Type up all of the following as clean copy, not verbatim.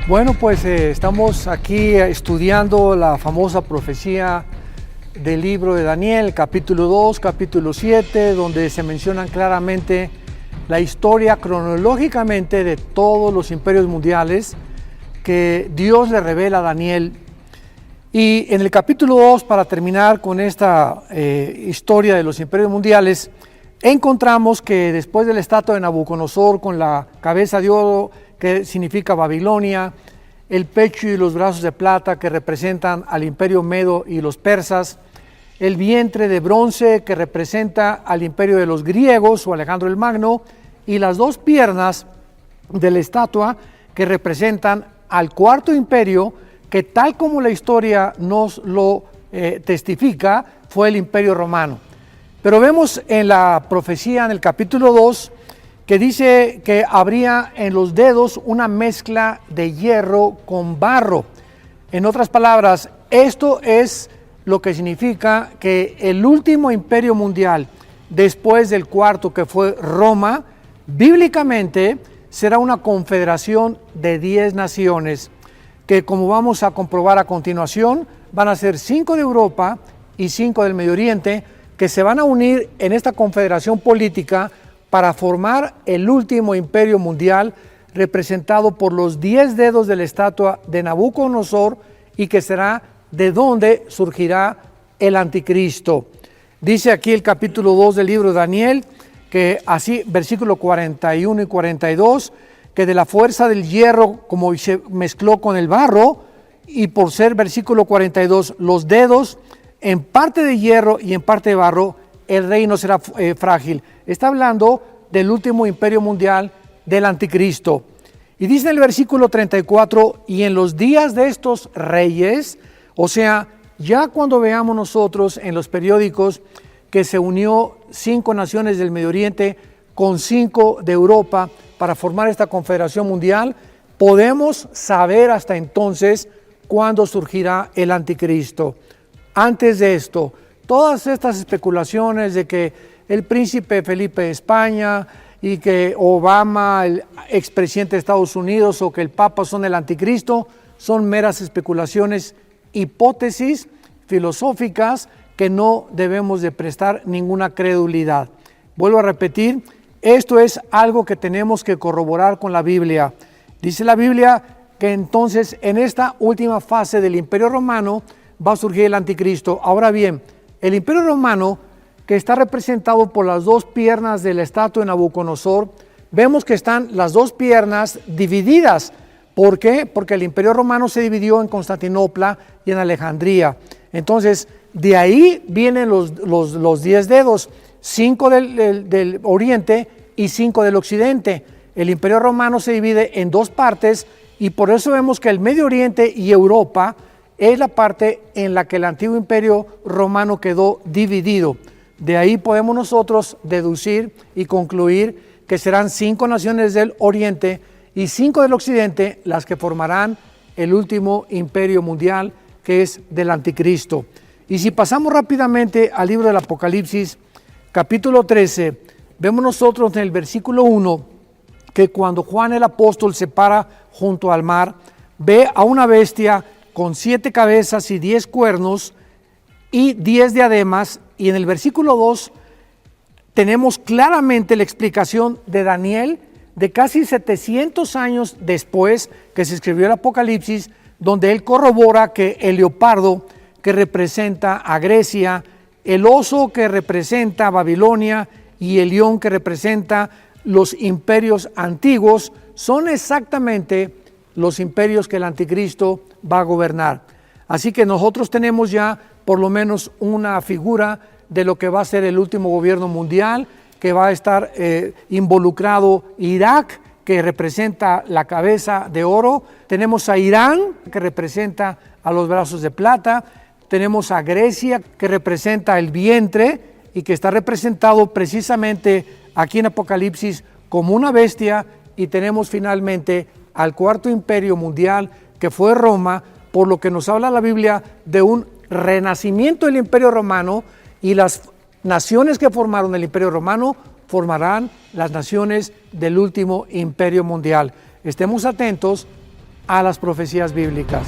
Bueno, pues estamos aquí estudiando la famosa profecía del libro de Daniel, capítulo 2, capítulo 7, donde se mencionan claramente la historia cronológicamente de todos los imperios mundiales que Dios le revela a Daniel. Y en el capítulo 2, para terminar con esta historia de los imperios mundiales, encontramos que después de la estatua de Nabucodonosor con la cabeza de oro, que significa Babilonia, el pecho y los brazos de plata, que representan al imperio medo y los persas, el vientre de bronce, que representa al imperio de los griegos o Alejandro el Magno, y las dos piernas de la estatua, que representan al cuarto imperio, que tal como la historia nos lo testifica, fue el imperio romano. Pero vemos en la profecía, en el capítulo 2, que dice que habría en los dedos una mezcla de hierro con barro. En otras palabras, esto es lo que significa que el último imperio mundial, después del cuarto, que fue Roma, bíblicamente será una confederación de 10 naciones, que, como vamos a comprobar a continuación, van a ser 5 de Europa y 5 del Medio Oriente, que se van a unir en esta confederación política para formar el último imperio mundial, representado por los 10 dedos de la estatua de Nabucodonosor, y que será de donde surgirá el anticristo. Dice aquí el capítulo 2 del libro de Daniel, que así, versículo 41 y 42, que de la fuerza del hierro, como se mezcló con el barro, y por ser, versículo 42, los dedos en parte de hierro y en parte de barro, el reino será frágil. Está hablando del último imperio mundial, del anticristo. Y dice en el versículo 34, y en los días de estos reyes, o sea, ya cuando veamos nosotros en los periódicos que se unió 5 naciones del Medio Oriente con 5 de Europa para formar esta confederación mundial, podemos saber hasta entonces cuándo surgirá el anticristo. Antes de esto, todas estas especulaciones de que el príncipe Felipe de España y que Obama, el expresidente de Estados Unidos, o que el Papa son el anticristo, son meras especulaciones, hipótesis filosóficas que no debemos de prestar ninguna credulidad. Vuelvo a repetir, esto es algo que tenemos que corroborar con la Biblia. Dice la Biblia que entonces en esta última fase del Imperio Romano va a surgir el anticristo. Ahora bien, el Imperio Romano, que está representado por las dos piernas de la estatua de Nabucodonosor, vemos que están las dos piernas divididas. ¿Por qué? Porque el Imperio Romano se dividió en Constantinopla y en Alejandría. Entonces, de ahí vienen los 10 dedos, 5 del Oriente y 5 del Occidente. El Imperio Romano se divide en dos partes, y por eso vemos que el Medio Oriente y Europa es la parte en la que el antiguo Imperio Romano quedó dividido. De ahí podemos nosotros deducir y concluir que serán 5 naciones del Oriente y 5 del Occidente las que formarán el último imperio mundial, que es del anticristo. Y si pasamos rápidamente al libro del Apocalipsis, capítulo 13, vemos nosotros en el versículo 1 que cuando Juan el apóstol se para junto al mar, ve a una bestia con 7 cabezas y 10 cuernos y 10 diademas, y en el versículo 2 tenemos claramente la explicación de Daniel de casi 700 años después que se escribió el Apocalipsis, donde él corrobora que el leopardo, que representa a Grecia, el oso, que representa a Babilonia, y el león, que representa los imperios antiguos, son exactamente los imperios que el anticristo va a gobernar. Así que nosotros tenemos ya por lo menos una figura de lo que va a ser el último gobierno mundial, que va a estar involucrado Irak, que representa la cabeza de oro. Tenemos a Irán, que representa a los brazos de plata. Tenemos a Grecia, que representa el vientre y que está representado precisamente aquí en Apocalipsis como una bestia. Y tenemos finalmente al cuarto imperio mundial, que fue Roma, por lo que nos habla la Biblia de un renacimiento del imperio romano, y las naciones que formaron el imperio romano formarán las naciones del último imperio mundial. Estemos atentos a las profecías bíblicas.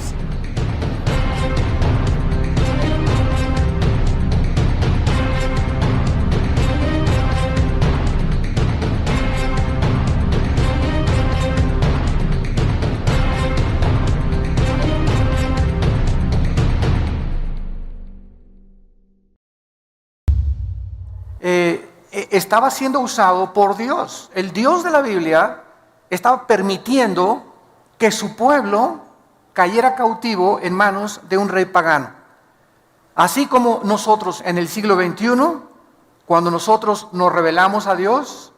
Estaba siendo usado por Dios. El Dios de la Biblia estaba permitiendo que su pueblo cayera cautivo en manos de un rey pagano. Así como nosotros en el siglo XXI, cuando nosotros nos rebelamos a Dios,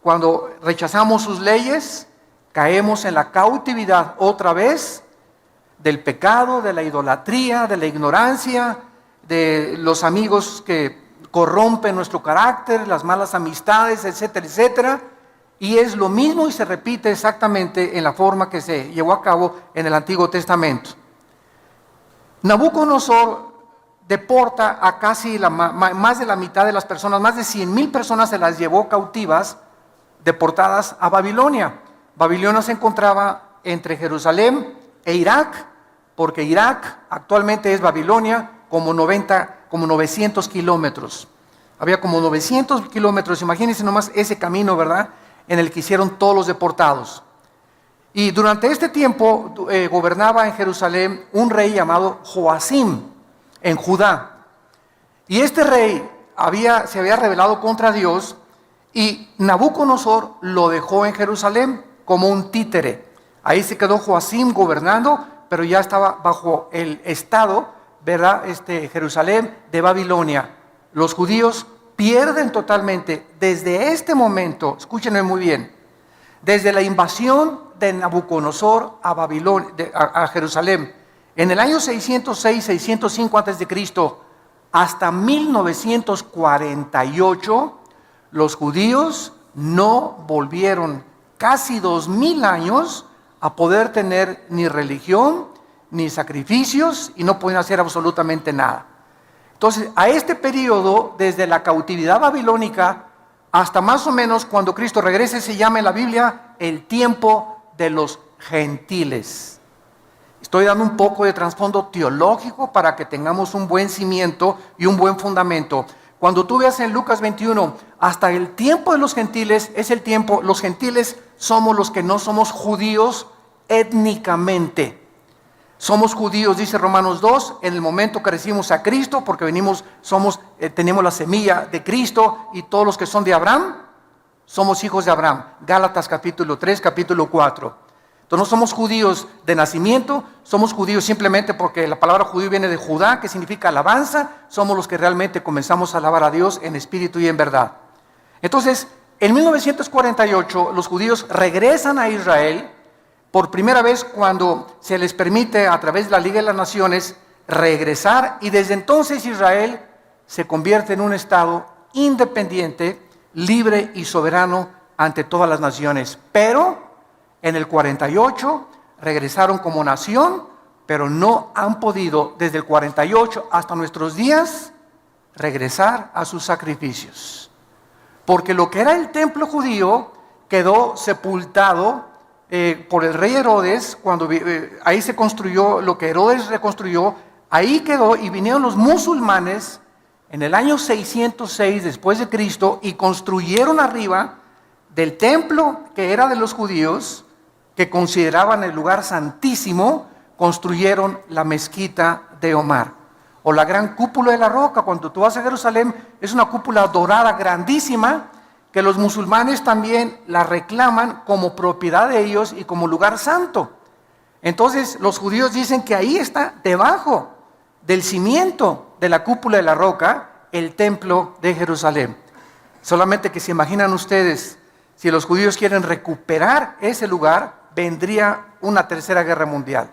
cuando rechazamos sus leyes, caemos en la cautividad otra vez del pecado, de la idolatría, de la ignorancia, de los amigos que corrompen nuestro carácter, las malas amistades, etcétera, etcétera. Y es lo mismo y se repite exactamente en la forma que se llevó a cabo en el Antiguo Testamento. Nabucodonosor deporta a casi más de la mitad de las personas, más de 100,000 personas se las llevó cautivas, deportadas a Babilonia. Babilonia se encontraba entre Jerusalén e Irak, porque Irak actualmente es Babilonia, como 900 kilómetros. Había como 900 kilómetros, imagínense nomás ese camino, ¿verdad?, en el que hicieron todos los deportados. Y durante este tiempo gobernaba en Jerusalén un rey llamado Joacim, en Judá. Y este rey se había rebelado contra Dios y Nabucodonosor lo dejó en Jerusalén como un títere. Ahí se quedó Joacim gobernando, pero ya estaba bajo el estado, ¿verdad?, Jerusalén de Babilonia. Los judíos pierden totalmente desde este momento, escúchenme muy bien, desde la invasión de Nabucodonosor a Babilonia, a Jerusalén, en el año 606, 605 a.C., hasta 1948, los judíos no volvieron casi 2000 años a poder tener ni religión, ni sacrificios, y no podían hacer absolutamente nada. Entonces, a este periodo, desde la cautividad babilónica hasta más o menos cuando Cristo regrese, se llama en la Biblia el tiempo de los gentiles. Estoy dando un poco de trasfondo teológico para que tengamos un buen cimiento y un buen fundamento. Cuando tú veas en Lucas 21, hasta el tiempo de los gentiles, es el tiempo, los gentiles somos los que no somos judíos étnicamente. Somos judíos, dice Romanos 2, en el momento que recibimos a Cristo, porque tenemos la semilla de Cristo, y todos los que son de Abraham, somos hijos de Abraham. Gálatas capítulo 3, capítulo 4. Entonces no somos judíos de nacimiento, somos judíos simplemente porque la palabra judío viene de Judá, que significa alabanza. Somos los que realmente comenzamos a alabar a Dios en espíritu y en verdad. Entonces, en 1948, los judíos regresan a Israel, por primera vez cuando se les permite a través de la Liga de las Naciones regresar, y desde entonces Israel se convierte en un estado independiente, libre y soberano ante todas las naciones. Pero en el 48 regresaron como nación, pero no han podido desde el 48 hasta nuestros días regresar a sus sacrificios. Porque lo que era el templo judío quedó sepultado por el rey Herodes, cuando ahí se construyó, lo que Herodes reconstruyó, ahí quedó, y vinieron los musulmanes en el año 606 después de Cristo y construyeron arriba del templo que era de los judíos, que consideraban el lugar santísimo, construyeron la mezquita de Omar, o la gran cúpula de la roca. Cuando tú vas a Jerusalén, es una cúpula dorada grandísima, que los musulmanes también la reclaman como propiedad de ellos y como lugar santo. Entonces los judíos dicen que ahí está, debajo del cimiento de la cúpula de la roca, el templo de Jerusalén. Solamente que se imaginan ustedes, si los judíos quieren recuperar ese lugar, vendría una tercera guerra mundial.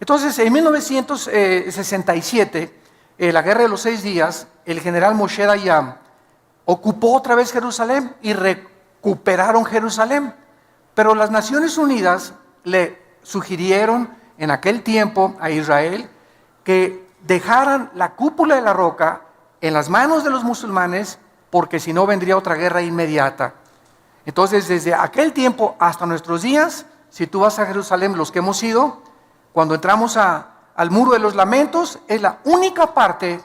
Entonces, en 1967, la guerra de los 6 días, el general Moshe Dayan ocupó otra vez Jerusalén y recuperaron Jerusalén. Pero las Naciones Unidas le sugirieron en aquel tiempo a Israel que dejaran la cúpula de la roca en las manos de los musulmanes, porque si no vendría otra guerra inmediata. Entonces, desde aquel tiempo hasta nuestros días, si tú vas a Jerusalén, los que hemos ido, cuando entramos al muro de los lamentos, es la única parte,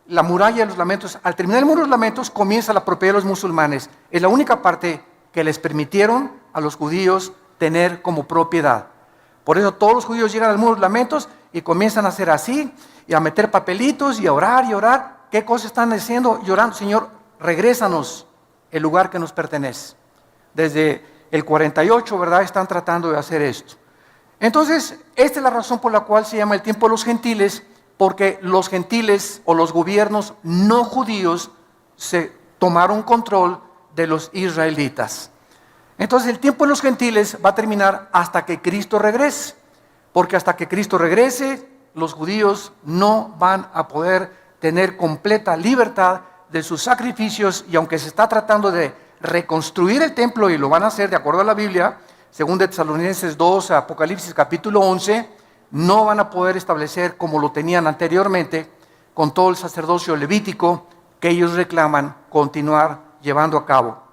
la muralla de los lamentos. Al terminar el muro de los lamentos comienza la propiedad de los musulmanes. Es la única parte que les permitieron a los judíos tener como propiedad. Por eso todos los judíos llegan al muro de los lamentos y comienzan a hacer así, y a meter papelitos y a orar y orar. ¿Qué cosas están haciendo? Llorando: Señor, regrésanos el lugar que nos pertenece. Desde el 48, ¿verdad?, están tratando de hacer esto. Entonces, esta es la razón por la cual se llama el tiempo de los gentiles, porque los gentiles o los gobiernos no judíos se tomaron control de los israelitas. Entonces, el tiempo de los gentiles va a terminar hasta que Cristo regrese, porque hasta que Cristo regrese, los judíos no van a poder tener completa libertad de sus sacrificios, y aunque se está tratando de reconstruir el templo, y lo van a hacer de acuerdo a la Biblia, según de Tesalonicenses 2, Apocalipsis capítulo 11, no van a poder establecer como lo tenían anteriormente, con todo el sacerdocio levítico que ellos reclaman continuar llevando a cabo.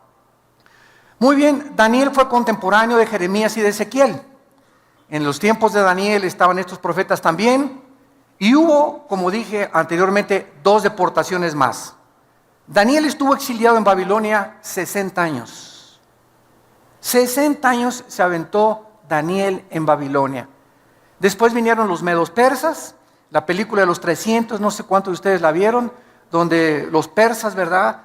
Muy bien, Daniel fue contemporáneo de Jeremías y de Ezequiel. En los tiempos de Daniel estaban estos profetas también, y hubo, como dije anteriormente, 2 deportaciones más. Daniel estuvo exiliado en Babilonia 60 años. 60 años se aventó Daniel en Babilonia. Después vinieron los medos persas, la película de los 300, no sé cuántos de ustedes la vieron, donde los persas, ¿verdad?,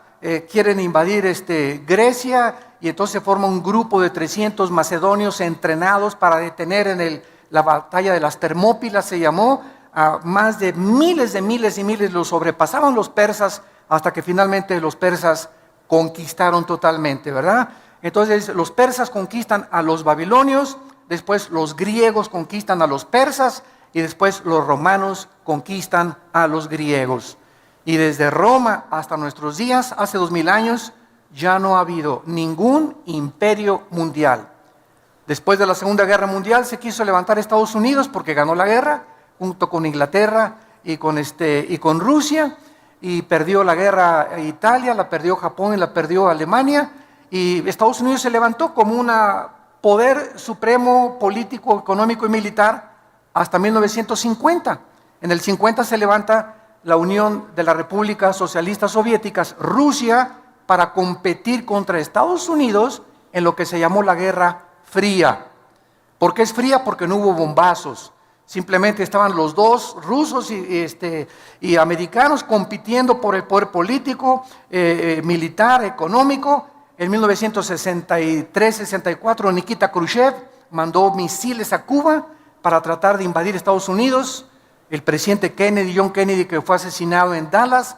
quieren invadir Grecia, y entonces se forma un grupo de 300 macedonios entrenados para detener en la batalla de las Termópilas, se llamó. A más de miles y miles los sobrepasaban los persas, hasta que finalmente los persas conquistaron totalmente, ¿verdad? Entonces los persas conquistan a los babilonios, después los griegos conquistan a los persas, y después los romanos conquistan a los griegos. Y desde Roma hasta nuestros días, hace 2000 años, ya no ha habido ningún imperio mundial. Después de la Segunda Guerra Mundial se quiso levantar Estados Unidos porque ganó la guerra, junto con Inglaterra y con Rusia, y perdió la guerra Italia, la perdió Japón y la perdió Alemania, y Estados Unidos se levantó como un poder supremo político, económico y militar hasta 1950. En el 50 se levanta la Unión de las Repúblicas Socialistas Soviéticas, Rusia, para competir contra Estados Unidos en lo que se llamó la Guerra Fría. ¿Por qué es fría? Porque no hubo bombazos. Simplemente estaban los dos, rusos y americanos, compitiendo por el poder político, militar, económico. En 1963-64, Nikita Khrushchev mandó misiles a Cuba para tratar de invadir Estados Unidos. El presidente Kennedy, John Kennedy, que fue asesinado en Dallas,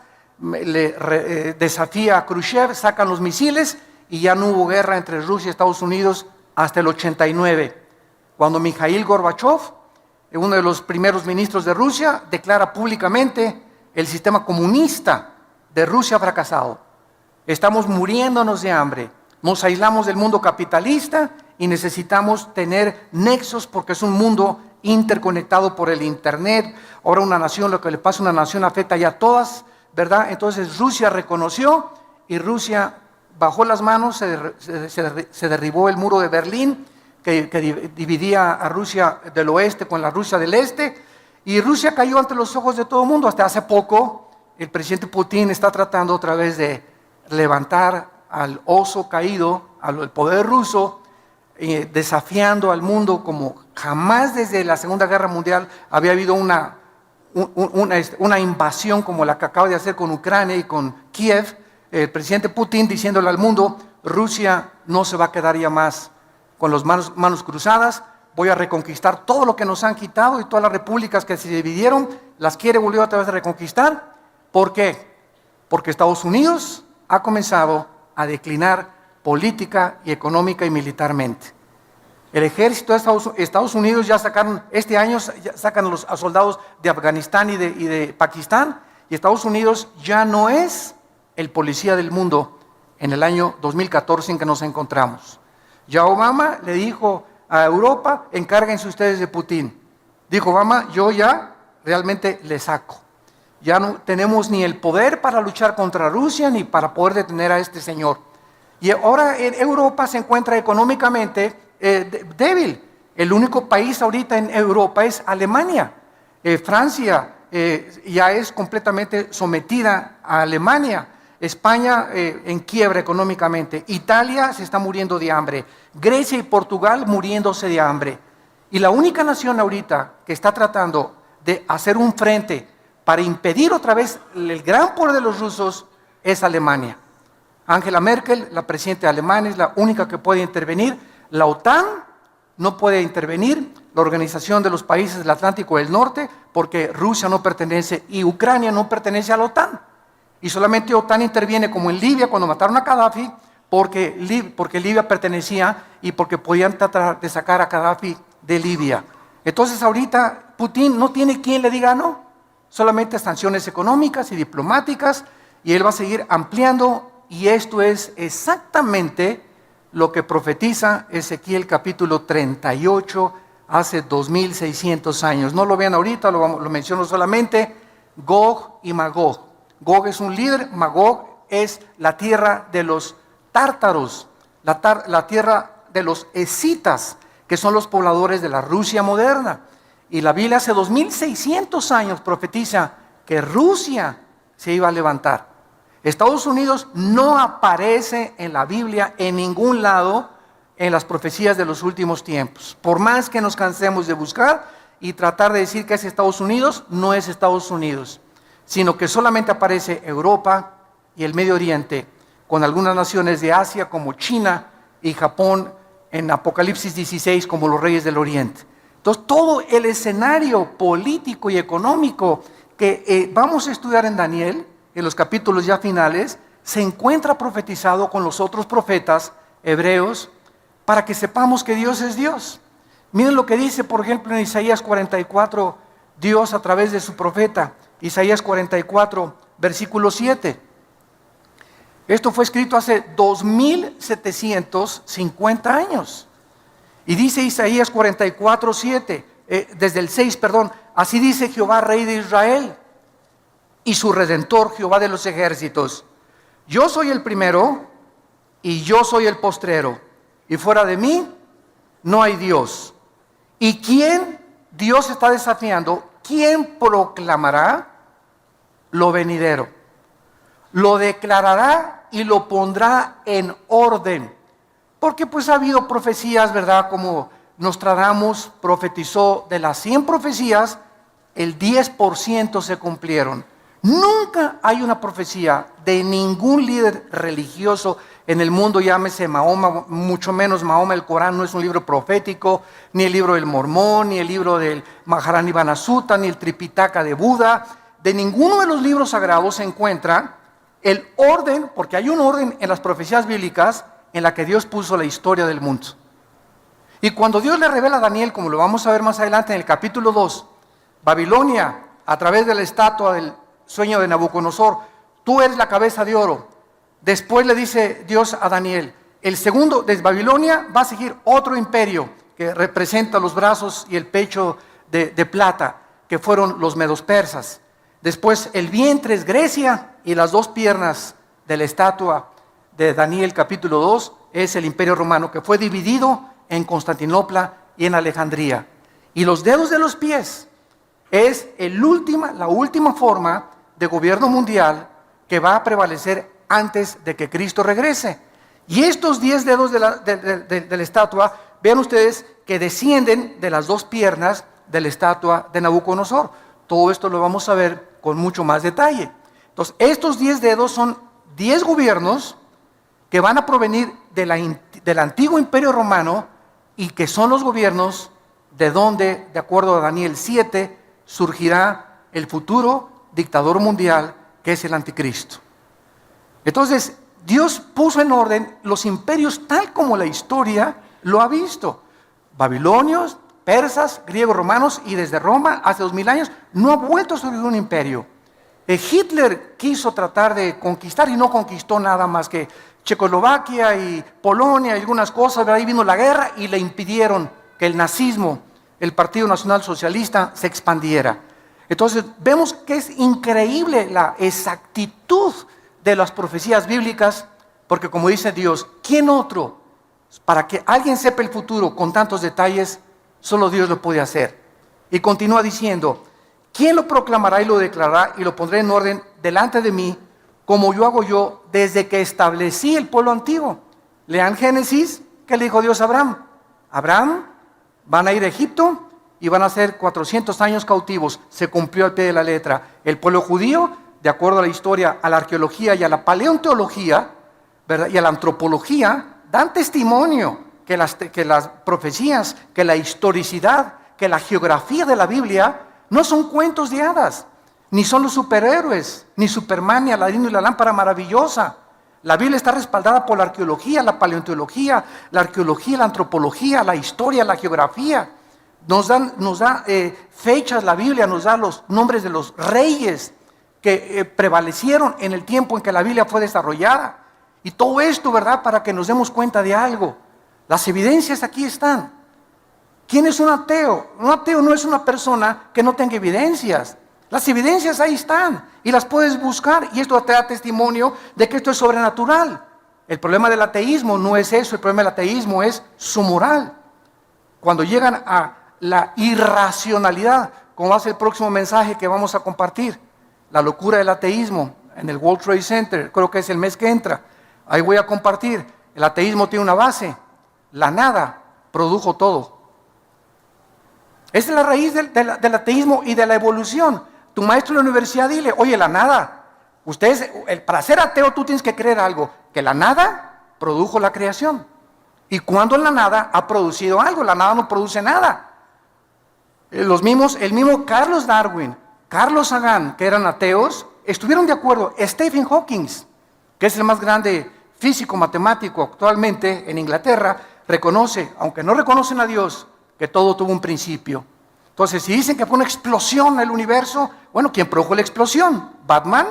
desafía a Khrushchev, sacan los misiles, y ya no hubo guerra entre Rusia y Estados Unidos hasta el 89, cuando Mikhail Gorbachev, uno de los primeros ministros de Rusia, declara públicamente: el sistema comunista de Rusia ha fracasado. Estamos muriéndonos de hambre, nos aislamos del mundo capitalista y necesitamos tener nexos, porque es un mundo interconectado por el internet. Ahora una nación, lo que le pasa a una nación afecta ya a todas, ¿verdad? Entonces Rusia reconoció, y Rusia bajó las manos, se derribó el muro de Berlín, que dividía a Rusia del oeste con la Rusia del este, y Rusia cayó ante los ojos de todo el mundo. Hasta hace poco el presidente Putin está tratando otra vez de levantar al oso caído, al poder ruso, desafiando al mundo como jamás desde la Segunda Guerra Mundial había habido una invasión como la que acaba de hacer con Ucrania y con Kiev. El presidente Putin diciéndole al mundo: Rusia no se va a quedar ya más con las manos cruzadas, voy a reconquistar todo lo que nos han quitado, y todas las repúblicas que se dividieron las quiere volver otra vez a reconquistar. ¿Por qué? Porque Estados Unidos ha comenzado a declinar política y económica y militarmente. El ejército de Estados Unidos ya sacaron, este año ya sacan a soldados de Afganistán y de Pakistán, y Estados Unidos ya no es el policía del mundo en el año 2014 en que nos encontramos. Ya Obama le dijo a Europa: encárguense ustedes de Putin. Dijo Obama: yo ya realmente le saco. Ya no tenemos ni el poder para luchar contra Rusia, ni para poder detener a este señor. Y ahora en Europa se encuentra económicamente débil. El único país ahorita en Europa es Alemania. Francia ya es completamente sometida a Alemania. España en quiebra económicamente. Italia se está muriendo de hambre. Grecia y Portugal muriéndose de hambre. Y la única nación ahorita que está tratando de hacer un frente para impedir otra vez el gran poder de los rusos es Alemania. Angela Merkel, la presidenta alemana, es la única que puede intervenir. La OTAN no puede intervenir, la Organización de los Países del Atlántico del Norte, porque Rusia no pertenece y Ucrania no pertenece a la OTAN. Y solamente OTAN interviene, como en Libia cuando mataron a Gaddafi, porque Libia pertenecía y porque podían tratar de sacar a Gaddafi de Libia. Entonces ahorita Putin no tiene quien le diga no, solamente sanciones económicas y diplomáticas, y él va a seguir ampliando, y esto es exactamente lo que profetiza Ezequiel capítulo 38 hace 2600 años. No lo vean ahorita, lo menciono solamente. Gog y Magog. Gog es un líder, Magog es la tierra de los tártaros, la tierra de los escitas, que son los pobladores de la Rusia moderna. Y la Biblia hace 2600 años profetiza que Rusia se iba a levantar. Estados Unidos no aparece en la Biblia en ningún lado en las profecías de los últimos tiempos. Por más que nos cansemos de buscar y tratar de decir que es Estados Unidos, no es Estados Unidos, sino que solamente aparece Europa y el Medio Oriente, con algunas naciones de Asia como China y Japón en Apocalipsis 16 como los reyes del Oriente. Entonces todo el escenario político y económico que vamos a estudiar en Daniel, en los capítulos ya finales, se encuentra profetizado con los otros profetas hebreos para que sepamos que Dios es Dios. Miren lo que dice, por ejemplo, en Isaías 44, Dios a través de su profeta, Isaías 44, versículo 7. Esto fue escrito hace 2750 años. Y dice Isaías 44, 7, desde el 6, perdón, así dice Jehová, Rey de Israel, y su Redentor, Jehová de los ejércitos. Yo soy el primero y yo soy el postrero, y fuera de mí no hay Dios. ¿Y quién Dios está desafiando? ¿Quién proclamará lo venidero? Lo declarará y lo pondrá en orden. Porque pues ha habido profecías, ¿verdad? Como Nostradamus profetizó, de las 100 profecías, el 10% se cumplieron. Nunca hay una profecía de ningún líder religioso en el mundo, llámese Mahoma, mucho menos Mahoma, el Corán no es un libro profético, ni el libro del Mormón, ni el libro del Maharanibana Sutta, ni el Tripitaka de Buda. De ninguno de los libros sagrados se encuentra el orden, porque hay un orden en las profecías bíblicas en la que Dios puso la historia del mundo. Y cuando Dios le revela a Daniel, como lo vamos a ver más adelante en el capítulo 2, Babilonia, a través de la estatua del sueño de Nabucodonosor, tú eres la cabeza de oro. Después le dice Dios a Daniel, el segundo, desde Babilonia va a seguir otro imperio que representa los brazos y el pecho de plata, que fueron los medos persas. Después el vientre es Grecia y las dos piernas de la estatua de Daniel capítulo 2 es el imperio romano, que fue dividido en Constantinopla y en Alejandría. Y los dedos de los pies es la última forma de gobierno mundial que va a prevalecer antes de que Cristo regrese. Y estos 10 dedos de la estatua, vean ustedes que descienden de las dos piernas de la estatua de Nabucodonosor. Todo esto lo vamos a ver con mucho más detalle. Entonces, estos 10 dedos son 10 gobiernos que van a provenir del antiguo imperio romano y que son los gobiernos de donde, de acuerdo a Daniel 7, surgirá el futuro dictador mundial, que es el anticristo. Entonces, Dios puso en orden los imperios tal como la historia lo ha visto. Babilonios, persas, griegos, romanos, y desde Roma, hace 2000 años, no ha vuelto a surgir un imperio. Hitler quiso tratar de conquistar y no conquistó nada más que Checoslovaquia y Polonia y algunas cosas, ¿verdad? Ahí vino la guerra y le impidieron que el nazismo, el Partido Nacional Socialista, se expandiera. Entonces vemos que es increíble la exactitud de las profecías bíblicas, porque como dice Dios, ¿quién otro para que alguien sepa el futuro con tantos detalles Solo Dios lo puede hacer. Y continúa diciendo, ¿quién lo proclamará y lo declarará y lo pondré en orden delante de mí, como yo hago yo desde que establecí el pueblo antiguo? Lean Génesis, ¿qué le dijo Dios a Abraham? Abraham, van a ir a Egipto y van a ser 400 años cautivos. Se cumplió al pie de la letra. El pueblo judío, de acuerdo a la historia, a la arqueología y a la paleontología, ¿verdad?, y a la antropología, dan testimonio que las profecías, que la historicidad, que la geografía de la Biblia no son cuentos de hadas, ni son los superhéroes, ni Superman, ni Aladino y la lámpara maravillosa. La Biblia está respaldada por la arqueología, la paleontología, la arqueología, la antropología, la historia, la geografía. Nos da fechas, la Biblia nos da los nombres de los reyes que prevalecieron en el tiempo en que la Biblia fue desarrollada. Y todo esto, ¿verdad?, para que nos demos cuenta de algo. Las evidencias aquí están. ¿Quién es un ateo? Un ateo no es una persona que no tenga evidencias. Las evidencias ahí están y las puedes buscar, y esto te da testimonio de que esto es sobrenatural. El problema del ateísmo no es eso, el problema del ateísmo es su moral. Cuando llegan a la irracionalidad, como va a ser el próximo mensaje que vamos a compartir, la locura del ateísmo en el World Trade Center, creo que es el mes que entra, ahí voy a compartir. El ateísmo tiene una base: la nada produjo todo. Esa es la raíz del ateísmo y de la evolución. Tu maestro en la universidad, dile, oye, la nada, para ser ateo tú tienes que creer algo, que la nada produjo la creación. ¿Y cuando la nada ha producido algo? La nada no produce nada. El mismo Carlos Darwin, Carlos Sagan, que eran ateos, estuvieron de acuerdo. Stephen Hawking, que es el más grande físico matemático actualmente en Inglaterra, reconoce, aunque no reconocen a Dios, que todo tuvo un principio. Entonces, si dicen que fue una explosión en el universo, bueno, ¿quién produjo la explosión? ¿Batman?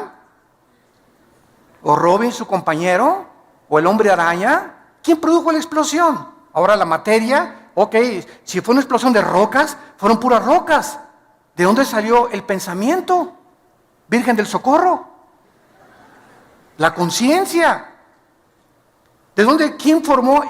¿O Robin, su compañero? ¿O el hombre araña? ¿Quién produjo la explosión? Ahora la materia, ok, si fue una explosión de rocas, fueron puras rocas. ¿De dónde salió el pensamiento? Virgen del Socorro. La conciencia. ¿De dónde? ¿Quién formó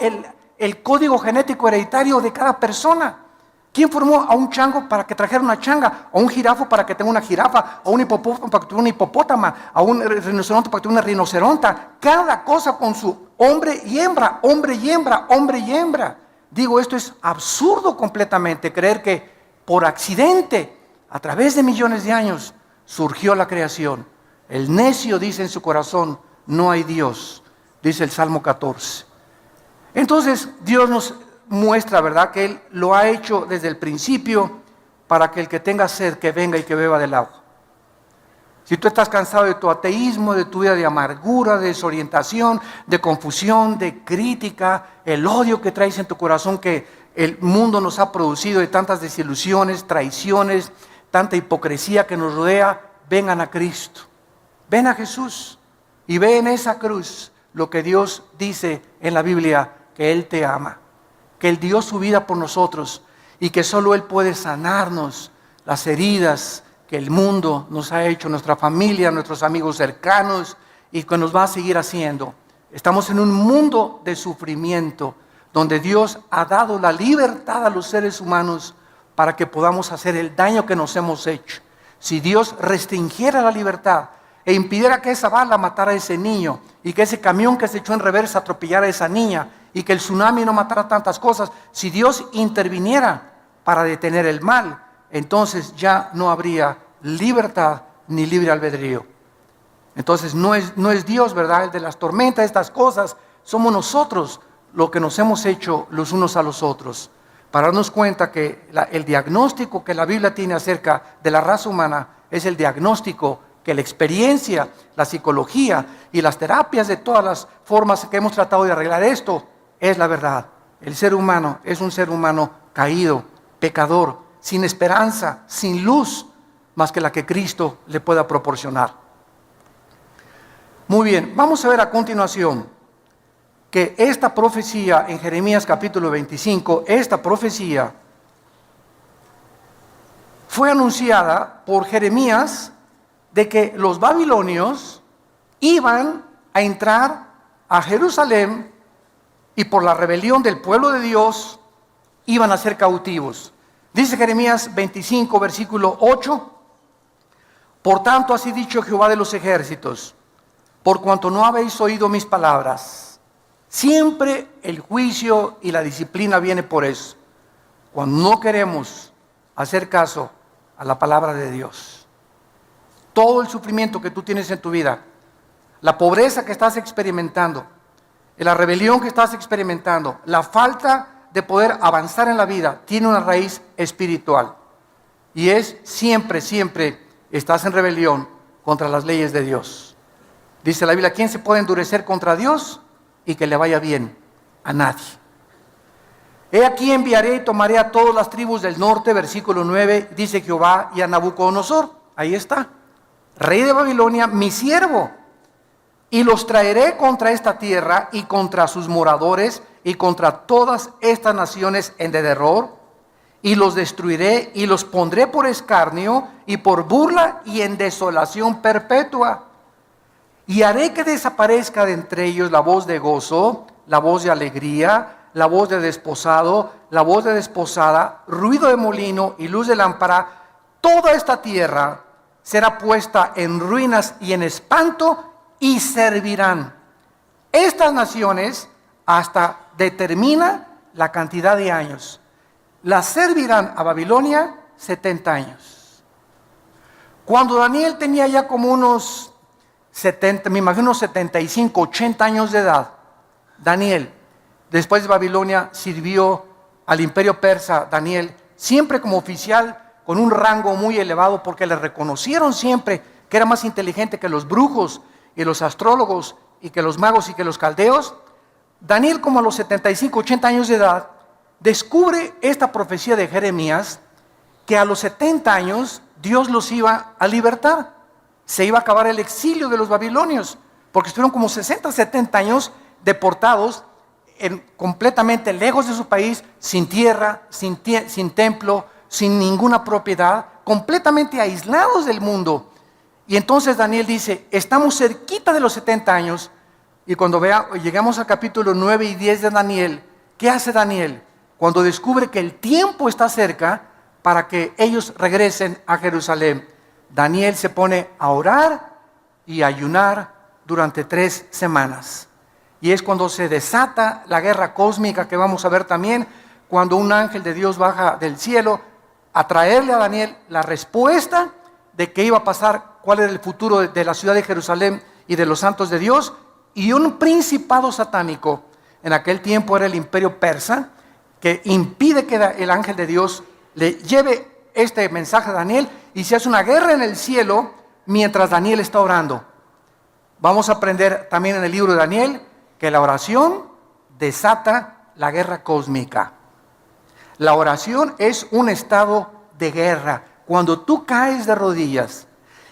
el código genético hereditario de cada persona? ¿Quién formó a un chango para que trajera una changa? ¿A un jirafo para que tenga una jirafa? ¿A un hipopótamo para que tenga una hipopótama? ¿A un rinoceronte para que tenga una rinoceronta? Cada cosa con su hombre y hembra, hombre y hembra, hombre y hembra. Digo, esto es absurdo completamente, creer que por accidente, a través de millones de años, surgió la creación. El necio dice en su corazón, no hay Dios, dice el Salmo 14. Entonces Dios nos muestra, ¿verdad?, que Él lo ha hecho desde el principio para que el que tenga sed, que venga y que beba del agua. Si tú estás cansado de tu ateísmo, de tu vida de amargura, de desorientación, de confusión, de crítica, el odio que traes en tu corazón que el mundo nos ha producido, de tantas desilusiones, traiciones, tanta hipocresía que nos rodea, vengan a Cristo. Ven a Jesús y ve en esa cruz lo que Dios dice en la Biblia, que Él te ama, que Él dio su vida por nosotros y que solo Él puede sanarnos las heridas que el mundo nos ha hecho, nuestra familia, nuestros amigos cercanos, y que nos va a seguir haciendo. Estamos en un mundo de sufrimiento donde Dios ha dado la libertad a los seres humanos para que podamos hacer el daño que nos hemos hecho. Si Dios restringiera la libertad e impidiera que esa bala matara a ese niño, y que ese camión que se echó en reversa atropellara a esa niña, y que el tsunami no matara tantas cosas, si Dios interviniera para detener el mal, entonces ya no habría libertad ni libre albedrío. Entonces no es Dios, ¿verdad?, el de las tormentas, estas cosas. Somos nosotros lo que nos hemos hecho los unos a los otros, para darnos cuenta que el diagnóstico que la Biblia tiene acerca de la raza humana es el diagnóstico que la experiencia, la psicología y las terapias de todas las formas que hemos tratado de arreglar esto, es la verdad. El ser humano es un ser humano caído, pecador, sin esperanza, sin luz, más que la que Cristo le pueda proporcionar. Muy bien, vamos a ver a continuación que esta profecía en Jeremías capítulo 25, esta profecía fue anunciada por Jeremías de que los babilonios iban a entrar a Jerusalén, y por la rebelión del pueblo de Dios iban a ser cautivos. Dice Jeremías 25, versículo 8, por tanto así dicho Jehová de los ejércitos, por cuanto no habéis oído mis palabras. Siempre el juicio y la disciplina viene por eso, cuando no queremos hacer caso a la palabra de Dios. Todo el sufrimiento que tú tienes en tu vida, la pobreza que estás experimentando, la rebelión que estás experimentando, la falta de poder avanzar en la vida, tiene una raíz espiritual. Y es siempre estás en rebelión contra las leyes de Dios. Dice la Biblia, ¿quién se puede endurecer contra Dios y que le vaya bien? A nadie. He aquí enviaré y tomaré a todas las tribus del norte, versículo 9, dice Jehová, y a Nabucodonosor, ahí está, rey de Babilonia, mi siervo, y los traeré contra esta tierra y contra sus moradores y contra todas estas naciones en derredor, y los destruiré y los pondré por escarnio y por burla y en desolación perpetua. Y haré que desaparezca de entre ellos la voz de gozo, la voz de alegría, la voz de desposado, la voz de desposada, ruido de molino y luz de lámpara. Toda esta tierra será puesta en ruinas y en espanto, y servirán estas naciones hasta determina la cantidad de años. Las servirán a Babilonia 70 años. Cuando Daniel tenía ya como unos 70, me imagino 75, 80 años de edad, Daniel, después de Babilonia, sirvió al imperio persa. Daniel, siempre como oficial, con un rango muy elevado, porque le reconocieron siempre que era más inteligente que los brujos y los astrólogos y que los magos y que los caldeos. Daniel, como a los 75, 80 años de edad, descubre esta profecía de Jeremías, que a los 70 años Dios los iba a libertar. Se iba a acabar el exilio de los babilonios, porque estuvieron como 60, 70 años deportados, completamente lejos de su país, sin tierra, sin templo, sin ninguna propiedad, completamente aislados del mundo. Y entonces Daniel dice, estamos cerquita de los 70 años, y cuando llegamos al capítulo 9 y 10 de Daniel, ¿qué hace Daniel? Cuando descubre que el tiempo está cerca para que ellos regresen a Jerusalén, Daniel se pone a orar y a ayunar durante 3 semanas. Y es cuando se desata la guerra cósmica, que vamos a ver también, cuando un ángel de Dios baja del cielo a traerle a Daniel la respuesta de qué iba a pasar, cuál era el futuro de la ciudad de Jerusalén y de los santos de Dios. Y un principado satánico, en aquel tiempo era el imperio persa, que impide que el ángel de Dios le lleve este mensaje a Daniel, y se hace una guerra en el cielo mientras Daniel está orando. Vamos a aprender también en el libro de Daniel que la oración desata la guerra cósmica. La oración es un estado de guerra. Cuando tú caes de rodillas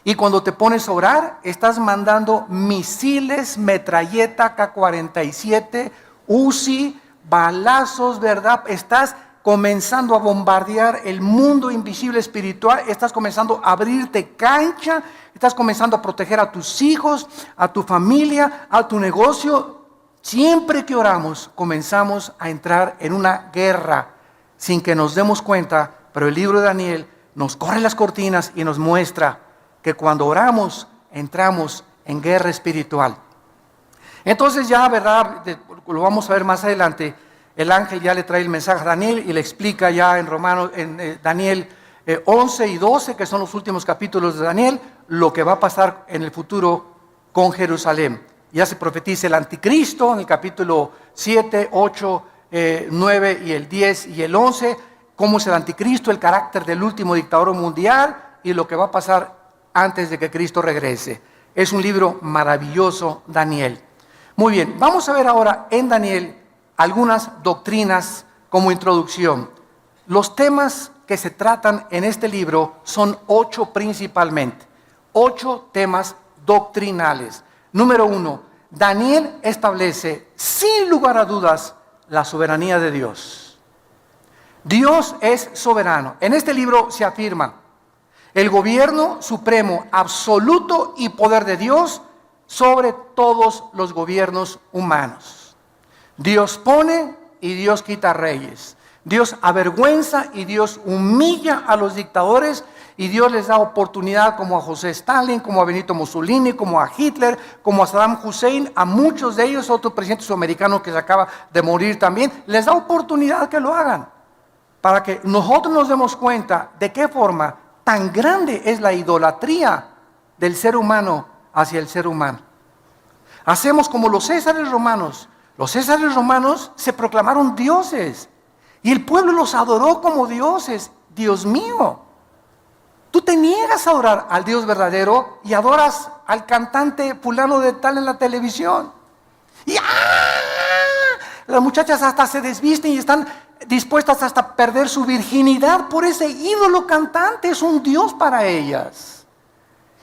y cuando te pones a orar, estás mandando misiles, metralleta, K-47, Uzi, balazos, ¿verdad? Estás comenzando a bombardear el mundo invisible espiritual, estás comenzando a abrirte cancha, estás comenzando a proteger a tus hijos, a tu familia, a tu negocio. Siempre que oramos, comenzamos a entrar en una guerra sin que nos demos cuenta, pero el libro de Daniel nos corre las cortinas y nos muestra que cuando oramos, entramos en guerra espiritual. Entonces ya, ¿verdad? Lo vamos a ver más adelante. El ángel ya le trae el mensaje a Daniel y le explica ya en Daniel 11 y 12, que son los últimos capítulos de Daniel, lo que va a pasar en el futuro con Jerusalén. Ya se profetiza el anticristo en el capítulo 7, 8, 9 y el 10 y el 11, cómo es el anticristo, el carácter del último dictador mundial y lo que va a pasar antes de que Cristo regrese. Es un libro maravilloso, Daniel. Muy bien, vamos a ver ahora en Daniel algunas doctrinas como introducción. Los temas que se tratan en este libro son 8 principalmente, 8 temas doctrinales. Número 1, Daniel establece sin lugar a dudas la soberanía de Dios. Dios es soberano. En este libro se afirma el gobierno supremo, absoluto y poder de Dios sobre todos los gobiernos humanos. Dios pone y Dios quita reyes. Dios avergüenza y Dios humilla a los dictadores, y Dios les da oportunidad, como a José Stalin, como a Benito Mussolini, como a Hitler, como a Saddam Hussein, a muchos de ellos, otro presidente sudamericano que se acaba de morir también, les da oportunidad que lo hagan, para que nosotros nos demos cuenta de qué forma tan grande es la idolatría del ser humano hacia el ser humano. Hacemos como los césares romanos. Los césares romanos se proclamaron dioses y el pueblo los adoró como dioses. Dios mío, tú te niegas a adorar al Dios verdadero y adoras al cantante fulano de tal en la televisión. Y las muchachas hasta se desvisten y están dispuestas hasta a perder su virginidad por ese ídolo cantante. Es un Dios para ellas.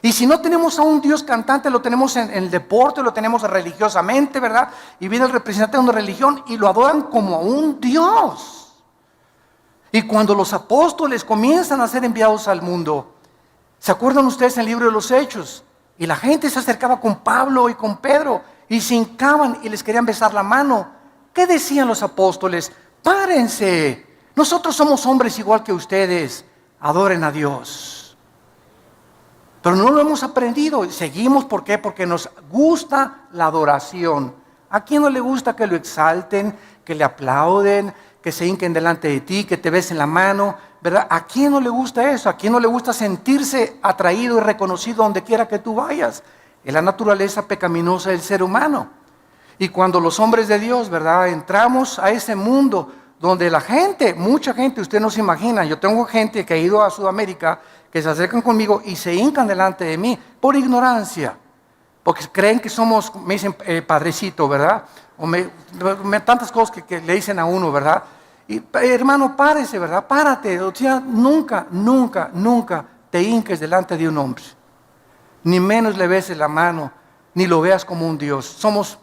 Y si no tenemos a un Dios cantante, lo tenemos en el deporte, lo tenemos religiosamente, ¿verdad? Y viene el representante de una religión y lo adoran como a un Dios. Y cuando los apóstoles comienzan a ser enviados al mundo, ¿se acuerdan ustedes en el libro de los Hechos? Y la gente se acercaba con Pablo y con Pedro y se hincaban y les querían besar la mano. ¿Qué decían los apóstoles? Párense, nosotros somos hombres igual que ustedes, adoren a Dios. Pero no lo hemos aprendido, seguimos, ¿por qué? Porque nos gusta la adoración. ¿A quién no le gusta que lo exalten, que le aplauden, que se hinquen delante de ti, que te besen la mano, ¿verdad? ¿A quién no le gusta eso? ¿A quién no le gusta sentirse atraído y reconocido donde quiera que tú vayas? Es la naturaleza pecaminosa del ser humano. Y cuando los hombres de Dios, ¿verdad?, entramos a ese mundo donde la gente, mucha gente, usted no se imagina, yo tengo gente que ha ido a Sudamérica, que se acercan conmigo y se hincan delante de mí por ignorancia, porque creen que somos, me dicen padrecito, ¿verdad? O tantas cosas que le dicen a uno, ¿verdad? Y hermano, párese, ¿verdad? Párate, o sea, nunca te hinques delante de un hombre, ni menos le beses la mano, ni lo veas como un Dios. Somos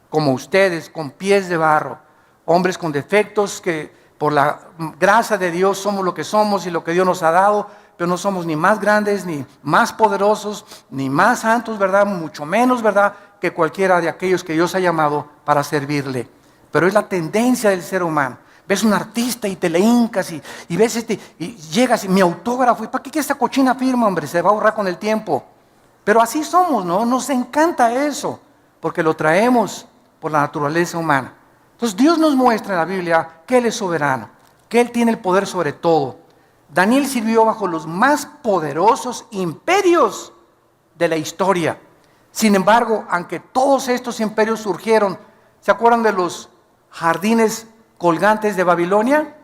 como ustedes, con pies de barro, hombres con defectos que por la gracia de Dios somos lo que somos y lo que Dios nos ha dado, pero no somos ni más grandes, ni más poderosos, ni más santos, ¿verdad? Mucho menos, ¿verdad?, que cualquiera de aquellos que Dios ha llamado para servirle. Pero es la tendencia del ser humano. Ves un artista y te le hincas y ves y llegas y mi autógrafo, ¿y para qué esta cochina firma, hombre? Se va a ahorrar con el tiempo. Pero así somos, ¿no? Nos encanta eso, porque lo traemos por la naturaleza humana. Entonces Dios nos muestra en la Biblia que Él es soberano, que Él tiene el poder sobre todo. Daniel sirvió bajo los más poderosos imperios de la historia. Sin embargo, aunque todos estos imperios surgieron, ¿se acuerdan de los jardines colgantes de Babilonia?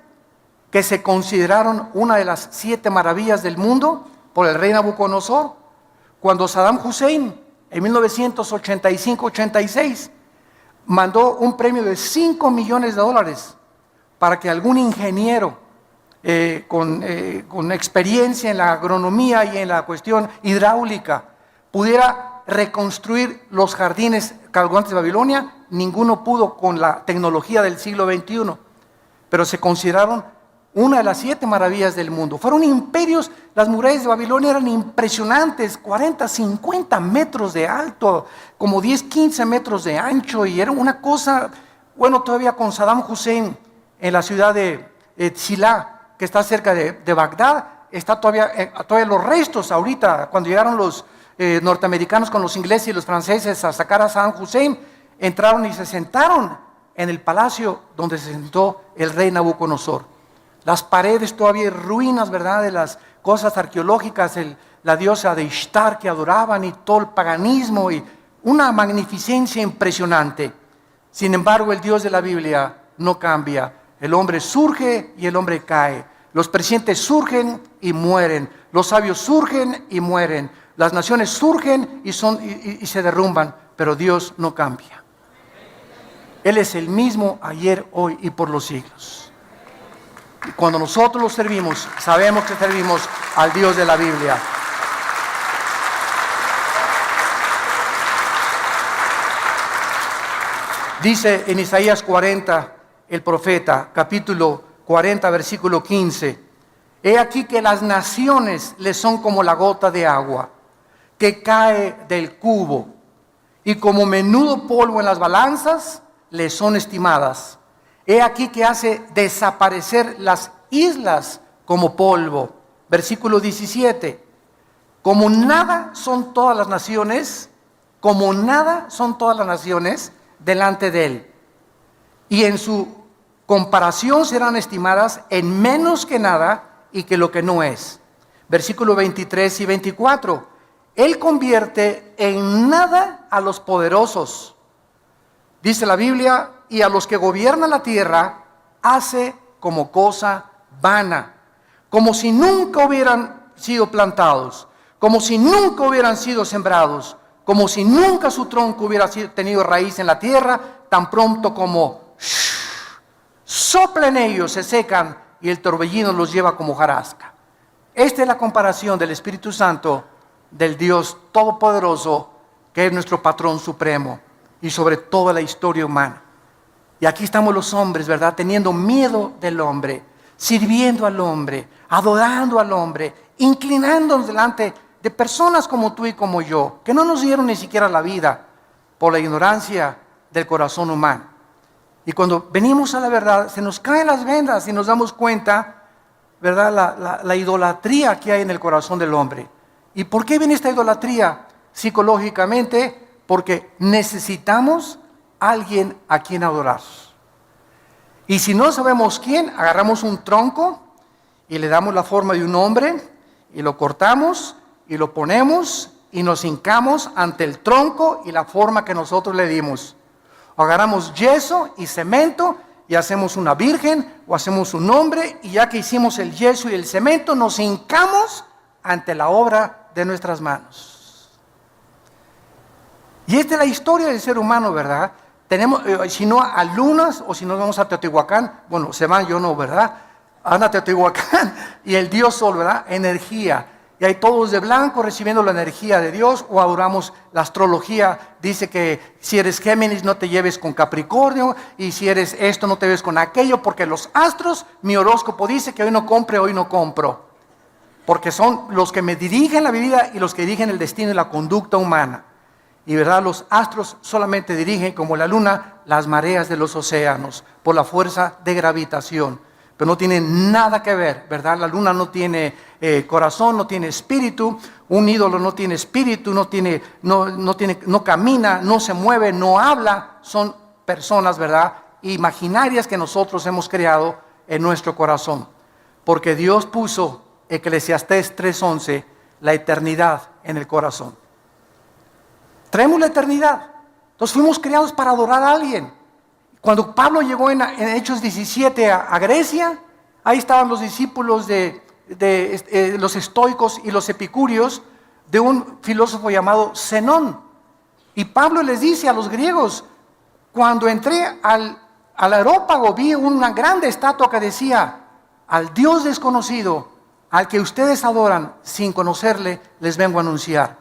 Que se consideraron una de las 7 maravillas del mundo por el rey Nabucodonosor. Cuando Saddam Hussein, en 1985-86, mandó un premio de $5 millones para que algún ingeniero con experiencia en la agronomía y en la cuestión hidráulica pudiera reconstruir los jardines colgantes de Babilonia. Ninguno pudo con la tecnología del siglo XXI, pero se consideraron una de las 7 maravillas del mundo. Fueron imperios, las murallas de Babilonia eran impresionantes, 40, 50 metros de alto, como 10, 15 metros de ancho, y era una cosa, bueno, todavía con Saddam Hussein en la ciudad de Silá, que está cerca de Bagdad, está todavía los restos ahorita, cuando llegaron los norteamericanos con los ingleses y los franceses a sacar a Saddam Hussein, entraron y se sentaron en el palacio donde se sentó el rey Nabucodonosor. Las paredes todavía ruinas, ¿verdad?, de las cosas arqueológicas, la diosa de Ishtar que adoraban y todo el paganismo y una magnificencia impresionante. Sin embargo, el Dios de la Biblia no cambia. El hombre surge y el hombre cae. Los presidentes surgen y mueren. Los sabios surgen y mueren. Las naciones surgen y se derrumban, pero Dios no cambia. Él es el mismo ayer, hoy y por los siglos. Y cuando nosotros lo servimos, sabemos que servimos al Dios de la Biblia. Dice en Isaías 40, el profeta, capítulo 40, versículo 15: He aquí que las naciones les son como la gota de agua que cae del cubo, y como menudo polvo en las balanzas les son estimadas. He aquí que hace desaparecer las islas como polvo. Versículo 17. Como nada son todas las naciones, como nada son todas las naciones delante de él. Y en su comparación serán estimadas en menos que nada y que lo que no es. Versículo 23 y 24. Él convierte en nada a los poderosos. Dice la Biblia, y a los que gobiernan la tierra hace como cosa vana, como si nunca hubieran sido plantados, como si nunca hubieran sido sembrados, como si nunca su tronco hubiera tenido raíz en la tierra, tan pronto como soplen ellos, se secan y el torbellino los lleva como hojarasca. Esta es la comparación del Espíritu Santo, del Dios Todopoderoso, que es nuestro patrón supremo y sobre toda la historia humana. Y aquí estamos los hombres, ¿verdad? Teniendo miedo del hombre, sirviendo al hombre, adorando al hombre, inclinándonos delante de personas como tú y como yo, que no nos dieron ni siquiera la vida por la ignorancia del corazón humano. Y cuando venimos a la verdad, se nos caen las vendas y nos damos cuenta, ¿verdad? La idolatría que hay en el corazón del hombre. ¿Y por qué viene esta idolatría? Psicológicamente, porque necesitamos a alguien a quien adorar. Y si no sabemos quién, agarramos un tronco y le damos la forma de un hombre y lo cortamos y lo ponemos y nos hincamos ante el tronco y la forma que nosotros le dimos. Agarramos yeso y cemento y hacemos una virgen o hacemos un hombre, y ya que hicimos el yeso y el cemento, nos hincamos ante la obra de nuestras manos. Y esta es la historia del ser humano, ¿verdad? Tenemos, si no a Lunas, o si nos vamos a Teotihuacán, bueno, se van, yo no, ¿verdad? Anda a Teotihuacán y el Dios Sol, ¿verdad? Energía. Y hay todos de blanco recibiendo la energía de Dios, o adoramos la astrología. Dice que si eres Géminis no te lleves con Capricornio, y si eres esto no te lleves con aquello, porque los astros, mi horóscopo dice que hoy no compre, hoy no compro. Porque son los que me dirigen la vida y los que dirigen el destino y la conducta humana. Y verdad, los astros solamente dirigen, como la luna, las mareas de los océanos, por la fuerza de gravitación. Pero no tiene nada que ver, ¿verdad? La luna no tiene corazón, no tiene espíritu. Un ídolo no tiene espíritu, no camina, no se mueve, no habla. Son personas, ¿verdad?, imaginarias que nosotros hemos creado en nuestro corazón. Porque Dios puso, Eclesiastés 3:11, la eternidad en el corazón. Traemos la eternidad. Entonces fuimos creados para adorar a alguien. Cuando Pablo llegó en Hechos 17 a Grecia, ahí estaban los discípulos de los estoicos y los epicúreos, de un filósofo llamado Zenón. Y Pablo les dice a los griegos: cuando entré al areópago, vi una grande estatua que decía: al Dios desconocido, al que ustedes adoran sin conocerle, les vengo a anunciar.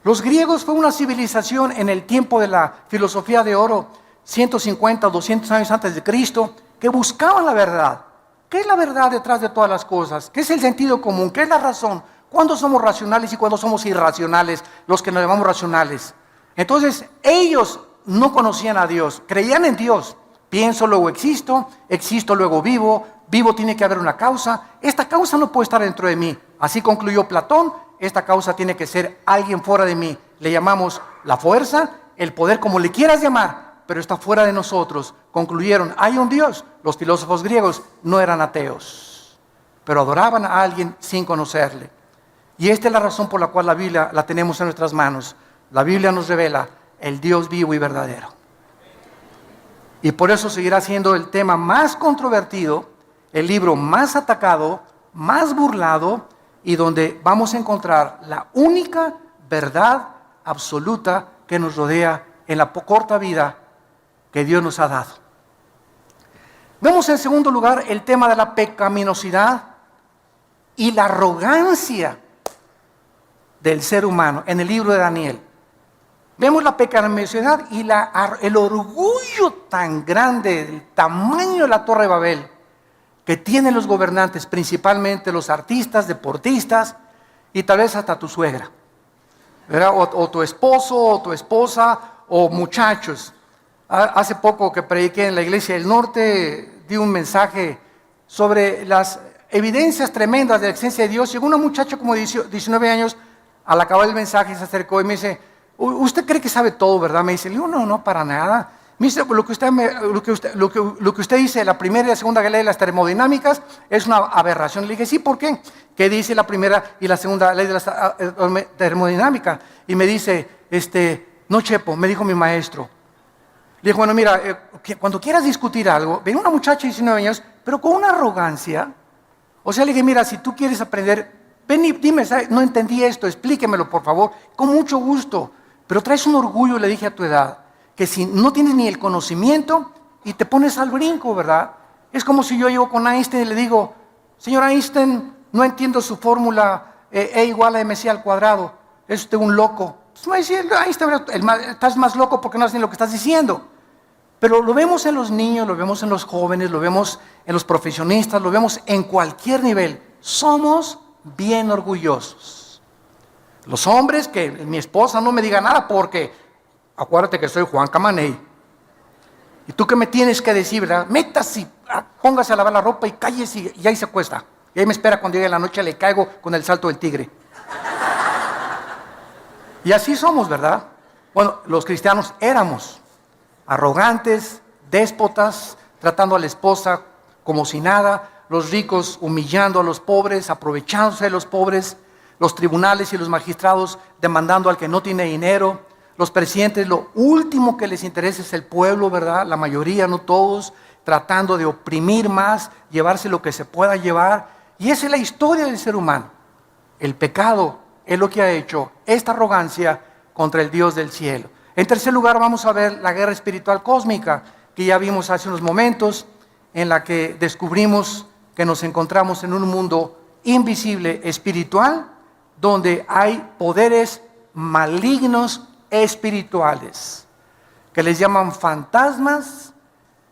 Los griegos fue una civilización en el tiempo de la filosofía de oro, 150 o 200 años antes de Cristo, que buscaban la verdad. ¿Qué es la verdad detrás de todas las cosas? ¿Qué es el sentido común? ¿Qué es la razón? ¿Cuándo somos racionales y cuándo somos irracionales, los que nos llamamos racionales? Entonces, ellos no conocían a Dios, creían en Dios. Pienso, luego existo, existo, luego vivo, vivo, tiene que haber una causa. Esta causa no puede estar dentro de mí. Así concluyó Platón: esta causa tiene que ser alguien fuera de mí. Le llamamos la fuerza, el poder, como le quieras llamar, pero está fuera de nosotros. Concluyeron: hay un Dios. Los filósofos griegos no eran ateos, pero adoraban a alguien sin conocerle. Y esta es la razón por la cual la Biblia la tenemos en nuestras manos. La Biblia nos revela el Dios vivo y verdadero. Y por eso seguirá siendo el tema más controvertido, el libro más atacado, más burlado, y donde vamos a encontrar la única verdad absoluta que nos rodea en la corta vida que Dios nos ha dado. Vemos en segundo lugar el tema de la pecaminosidad y la arrogancia del ser humano en el libro de Daniel. Vemos la pecaminosidad y el orgullo tan grande, el tamaño de la Torre de Babel que tienen los gobernantes, principalmente los artistas, deportistas y tal vez hasta tu suegra, ¿verdad? O tu esposo, o tu esposa, o muchachos. Hace poco que prediqué en la Iglesia del Norte, di un mensaje sobre las evidencias tremendas de la existencia de Dios. Llegó una muchacha como de 19 años, al acabar el mensaje se acercó y me dice, ¿usted cree que sabe todo, verdad? Me dice, le digo, no, para nada. Me dice, lo que usted dice, la primera y la segunda ley de las termodinámicas es una aberración. Le dije, sí, ¿por qué? ¿Qué dice la primera y la segunda ley de la termodinámica? Y me dice, no, Chepo, me dijo mi maestro. Le dije, bueno, mira, cuando quieras discutir algo, ven una muchacha de 19 años, pero con una arrogancia. O sea, le dije, mira, si tú quieres aprender, ven y dime, ¿sabes? No entendí esto, explíquemelo, por favor, con mucho gusto. Pero traes un orgullo, le dije, a tu edad, que si no tienes ni el conocimiento y te pones al brinco, ¿verdad? Es como si yo llego con Einstein y le digo, señor Einstein, no entiendo su fórmula E igual a mc al cuadrado, es usted un loco. Entonces me va a decir, Einstein, estás más loco porque no sabes ni lo que estás diciendo. Pero lo vemos en los niños, lo vemos en los jóvenes, lo vemos en los profesionistas, lo vemos en cualquier nivel. Somos bien orgullosos. Los hombres, que mi esposa no me diga nada porque, acuérdate que soy Juan Camaney. ¿Y tú qué me tienes que decir, verdad? Métase, póngase a lavar la ropa y cállese y ahí se acuesta. Y ahí me espera cuando llegue la noche, le caigo con el salto del tigre. Y así somos, ¿verdad? Bueno, los cristianos éramos arrogantes, déspotas, tratando a la esposa como si nada, los ricos humillando a los pobres, aprovechándose de los pobres, los tribunales y los magistrados demandando al que no tiene dinero, los presidentes, lo último que les interesa es el pueblo, ¿verdad? La mayoría, no todos, tratando de oprimir más, llevarse lo que se pueda llevar. Y esa es la historia del ser humano. El pecado es lo que ha hecho esta arrogancia contra el Dios del cielo. En tercer lugar, vamos a ver la guerra espiritual cósmica, que ya vimos hace unos momentos, en la que descubrimos que nos encontramos en un mundo invisible espiritual, donde hay poderes malignos espirituales, que les llaman fantasmas,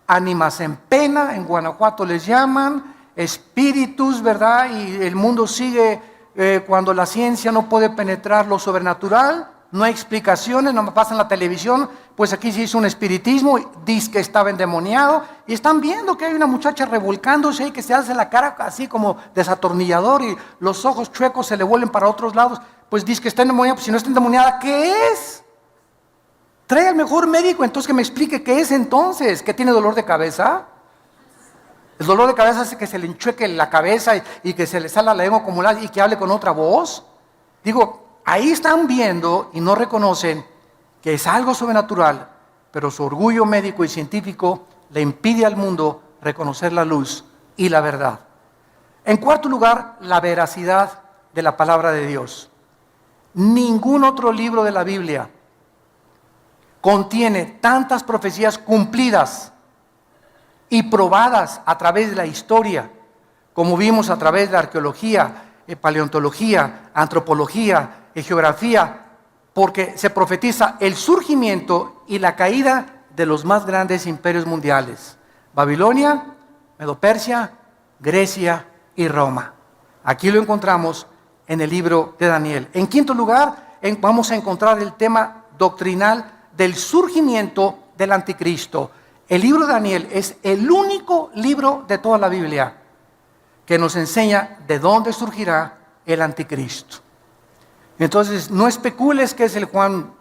ánimas en pena, en Guanajuato les llaman, espíritus, ¿verdad? Y el mundo sigue cuando la ciencia no puede penetrar lo sobrenatural. No hay explicaciones, no me pasa en la televisión, pues aquí se hizo un espiritismo, dice que estaba endemoniado, y están viendo que hay una muchacha revolcándose y que se hace la cara así como desatornillador y los ojos chuecos se le vuelven para otros lados, pues dice que está endemoniada, pues si no está endemoniada, ¿qué es? Trae al mejor médico, entonces que me explique qué es entonces, ¿que tiene dolor de cabeza? El dolor de cabeza hace que se le enchueque la cabeza y que se le salga la lengua como y que hable con otra voz. Digo, ahí están viendo y no reconocen que es algo sobrenatural, pero su orgullo médico y científico le impide al mundo reconocer la luz y la verdad. En cuarto lugar, la veracidad de la palabra de Dios. Ningún otro libro de la Biblia contiene tantas profecías cumplidas y probadas a través de la historia, como vimos a través de la arqueología, paleontología, antropología, geografía, porque se profetiza el surgimiento y la caída de los más grandes imperios mundiales: Babilonia, Medo-Persia, Grecia y Roma. Aquí lo encontramos en el libro de Daniel. En quinto lugar, vamos a encontrar el tema doctrinal del surgimiento del anticristo. El libro de Daniel es el único libro de toda la Biblia que nos enseña de dónde surgirá el anticristo. Entonces, no especules que es Juan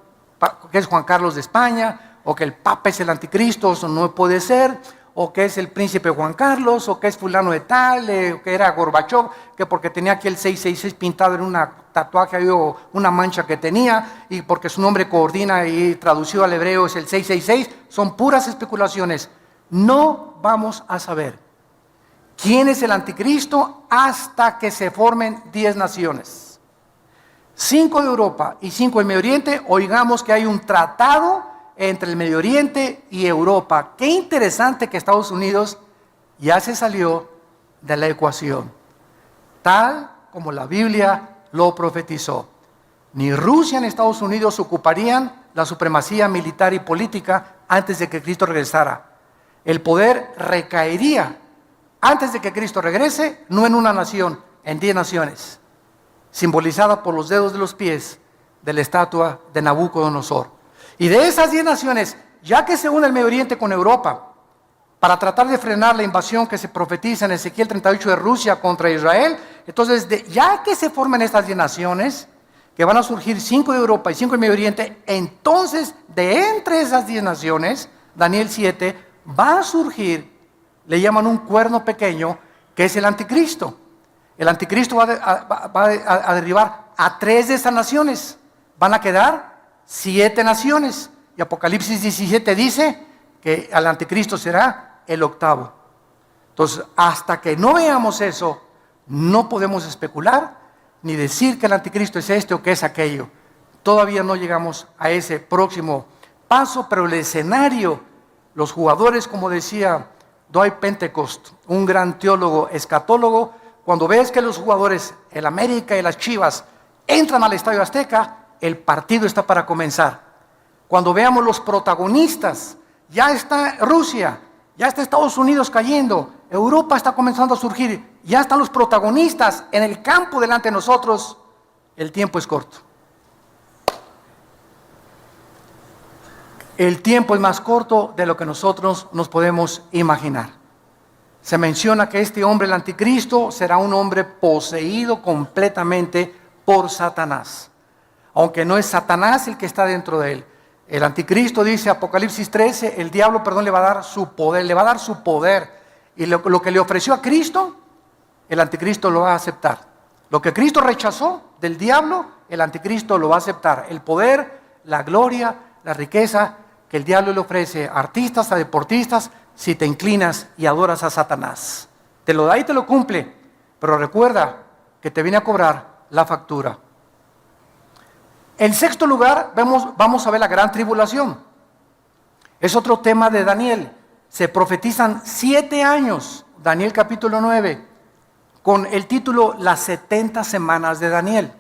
Carlos de España, o que el Papa es el anticristo, eso no puede ser, o que es el príncipe Juan Carlos, o que es fulano de tal, o que era Gorbachov, que porque tenía aquí el 666 pintado en un tatuaje o una mancha que tenía, y porque su nombre coordina y traducido al hebreo es el 666, son puras especulaciones. No vamos a saber quién es el anticristo hasta que se formen 10 naciones. 5 de Europa y 5 del Medio Oriente. Oigamos que hay un tratado entre el Medio Oriente y Europa. Qué interesante que Estados Unidos ya se salió de la ecuación, tal como la Biblia lo profetizó. Ni Rusia ni Estados Unidos ocuparían la supremacía militar y política antes de que Cristo regresara. El poder recaería antes de que Cristo regrese, no en una nación, en 10 naciones, simbolizada por los dedos de los pies de la estatua de Nabucodonosor. Y de esas 10 naciones ya que se une el Medio Oriente con Europa para tratar de frenar la invasión que se profetiza en Ezequiel 38 de Rusia contra Israel, entonces ya que se formen estas 10 naciones, que van a surgir 5 de Europa y 5 del Medio Oriente, entonces de entre esas 10 naciones, Daniel 7, va a surgir, le llaman un cuerno pequeño, que es el anticristo. El anticristo va a derribar a 3 de estas naciones. Van a quedar 7 naciones. Y Apocalipsis 17 dice que el anticristo será el 8º. Entonces, hasta que no veamos eso, no podemos especular ni decir que el anticristo es este o que es aquello. Todavía no llegamos a ese próximo paso, pero el escenario, los jugadores, como decía Dwight Pentecost, un gran teólogo, escatólogo, cuando ves que los jugadores, el América y las Chivas, entran al Estadio Azteca, el partido está para comenzar. Cuando veamos los protagonistas, ya está Rusia, ya está Estados Unidos cayendo, Europa está comenzando a surgir, ya están los protagonistas en el campo delante de nosotros, el tiempo es corto. El tiempo es más corto de lo que nosotros nos podemos imaginar. Se menciona que este hombre, el anticristo, será un hombre poseído completamente por Satanás. Aunque no es Satanás el que está dentro de él. El anticristo, dice Apocalipsis 13, el diablo, le va a dar su poder, Y lo que le ofreció a Cristo, el anticristo lo va a aceptar. Lo que Cristo rechazó del diablo, el anticristo lo va a aceptar. El poder, la gloria, la riqueza que el diablo le ofrece a artistas, a deportistas, si te inclinas y adoras a Satanás. Te lo da y te lo cumple, pero recuerda que te viene a cobrar la factura. En sexto lugar, vamos a ver la gran tribulación. Es otro tema de Daniel. Se profetizan 7 años, Daniel capítulo 9, con el título Las 70 semanas de Daniel,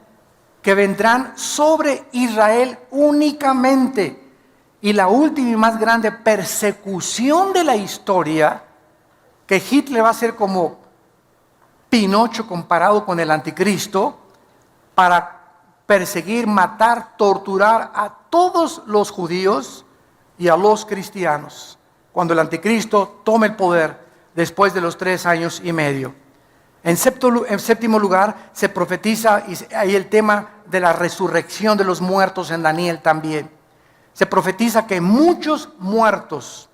que vendrán sobre Israel únicamente. Y la última y más grande persecución de la historia, que Hitler va a ser como Pinocho comparado con el anticristo, para perseguir, matar, torturar a todos los judíos y a los cristianos, cuando el anticristo tome el poder después de los 3 años y medio. En séptimo lugar, se profetiza, y hay el tema de la resurrección de los muertos en Daniel también. Se profetiza que muchos muertos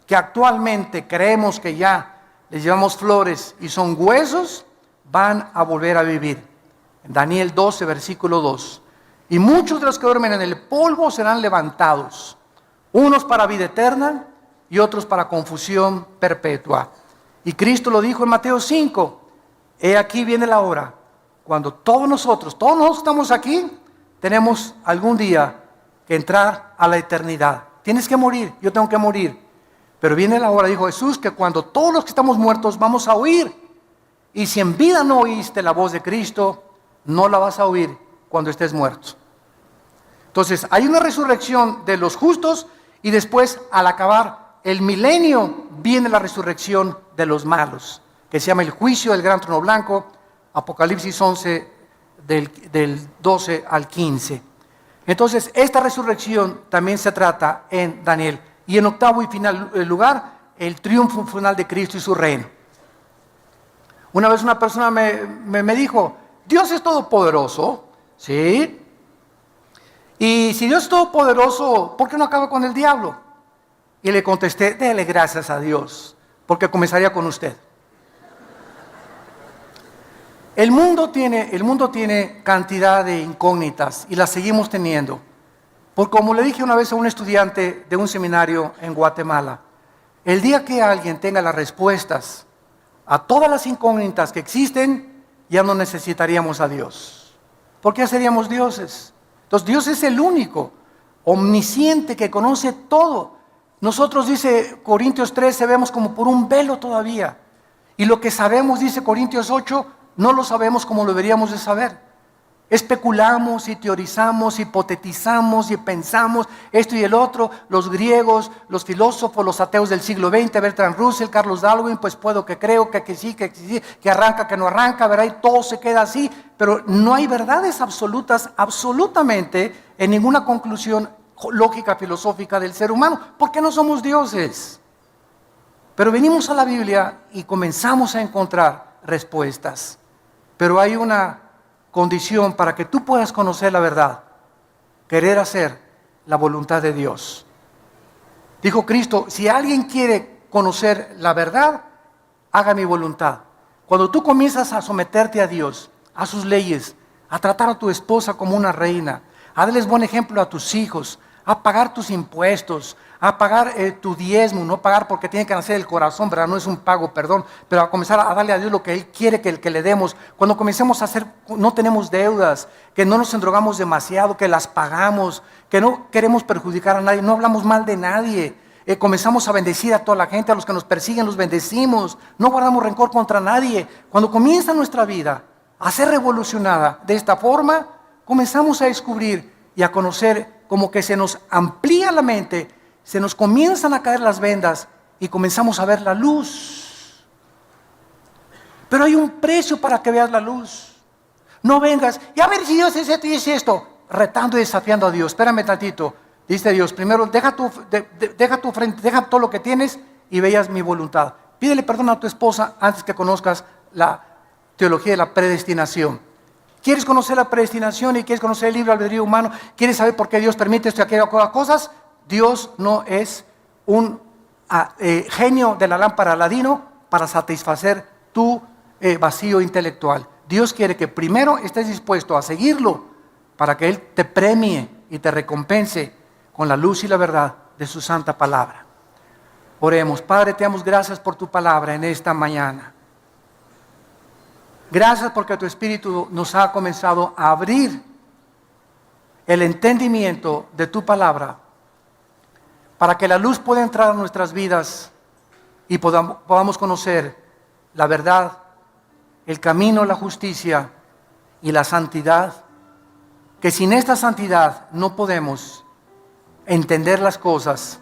que actualmente creemos que ya les llevamos flores y son huesos, van a volver a vivir. En Daniel 12, versículo 2. Y muchos de los que duermen en el polvo serán levantados, unos para vida eterna y otros para confusión perpetua. Y Cristo lo dijo en Mateo 5, he aquí viene la hora, cuando todos nosotros estamos aquí, tenemos algún día que entrar a la eternidad. Tienes que morir, yo tengo que morir. Pero viene la hora, dijo Jesús, que cuando todos los que estamos muertos vamos a oír. Y si en vida no oíste la voz de Cristo, no la vas a oír cuando estés muerto. Entonces, hay una resurrección de los justos y después, al acabar el milenio, viene la resurrección de los malos, que se llama el juicio del gran trono blanco, Apocalipsis 11, del 12 al 15. Entonces, esta resurrección también se trata en Daniel. Y en octavo y final lugar, el triunfo final de Cristo y su reino. Una vez una persona me dijo, Dios es todopoderoso, ¿sí? Y si Dios es todopoderoso, ¿por qué no acaba con el diablo? Y le contesté, dele gracias a Dios, porque comenzaría con usted. El mundo tiene cantidad de incógnitas y las seguimos teniendo. Porque como le dije una vez a un estudiante de un seminario en Guatemala, el día que alguien tenga las respuestas a todas las incógnitas que existen, ya no necesitaríamos a Dios. ¿Por qué seríamos dioses? Entonces Dios es el único, omnisciente, que conoce todo. Nosotros, dice Corintios 13, vemos como por un velo todavía. Y lo que sabemos, dice Corintios 8, no lo sabemos como lo deberíamos de saber. Especulamos y teorizamos, hipotetizamos y pensamos esto y el otro. Los griegos, los filósofos, los ateos del siglo XX, Bertrand Russell, Carlos Darwin, pues puedo que creo, que sí, que arranca, que no arranca, ¿verdad? Y todo se queda así, pero no hay verdades absolutas, absolutamente, en ninguna conclusión lógica filosófica del ser humano, porque no somos dioses. Pero venimos a la Biblia y comenzamos a encontrar respuestas. Pero hay una condición para que tú puedas conocer la verdad: querer hacer la voluntad de Dios. Dijo Cristo: si alguien quiere conocer la verdad, haga mi voluntad. Cuando tú comienzas a someterte a Dios, a sus leyes, a tratar a tu esposa como una reina, a darles buen ejemplo a tus hijos, a pagar tus impuestos, a pagar tu diezmo, no pagar porque tiene que nacer el corazón, ¿verdad? No es un pago, perdón, pero a comenzar a darle a Dios lo que Él quiere que le demos. Cuando comencemos a hacer, no tenemos deudas, que no nos endrogamos demasiado, que las pagamos, que no queremos perjudicar a nadie, no hablamos mal de nadie, comenzamos a bendecir a toda la gente, a los que nos persiguen los bendecimos, no guardamos rencor contra nadie. Cuando comienza nuestra vida a ser revolucionada de esta forma, comenzamos a descubrir y a conocer, como que se nos amplía la mente, se nos comienzan a caer las vendas y comenzamos a ver la luz. Pero hay un precio para que veas la luz. No vengas y a ver si Dios es esto y es esto, retando y desafiando a Dios. Espérame tantito, dice Dios: primero deja tu frente, deja todo lo que tienes y veas mi voluntad. Pídele perdón a tu esposa antes que conozcas la teología de la predestinación. ¿Quieres conocer la predestinación y quieres conocer el libre albedrío humano? ¿Quieres saber por qué Dios permite esto y aquellas cosas? Dios no es un genio de la lámpara Aladino para satisfacer tu vacío intelectual. Dios quiere que primero estés dispuesto a seguirlo para que Él te premie y te recompense con la luz y la verdad de su santa palabra. Oremos. Padre, te damos gracias por tu palabra en esta mañana. Gracias porque tu Espíritu nos ha comenzado a abrir el entendimiento de tu palabra, para que la luz pueda entrar a nuestras vidas y podamos conocer la verdad, el camino, la justicia y la santidad, que sin esta santidad no podemos entender las cosas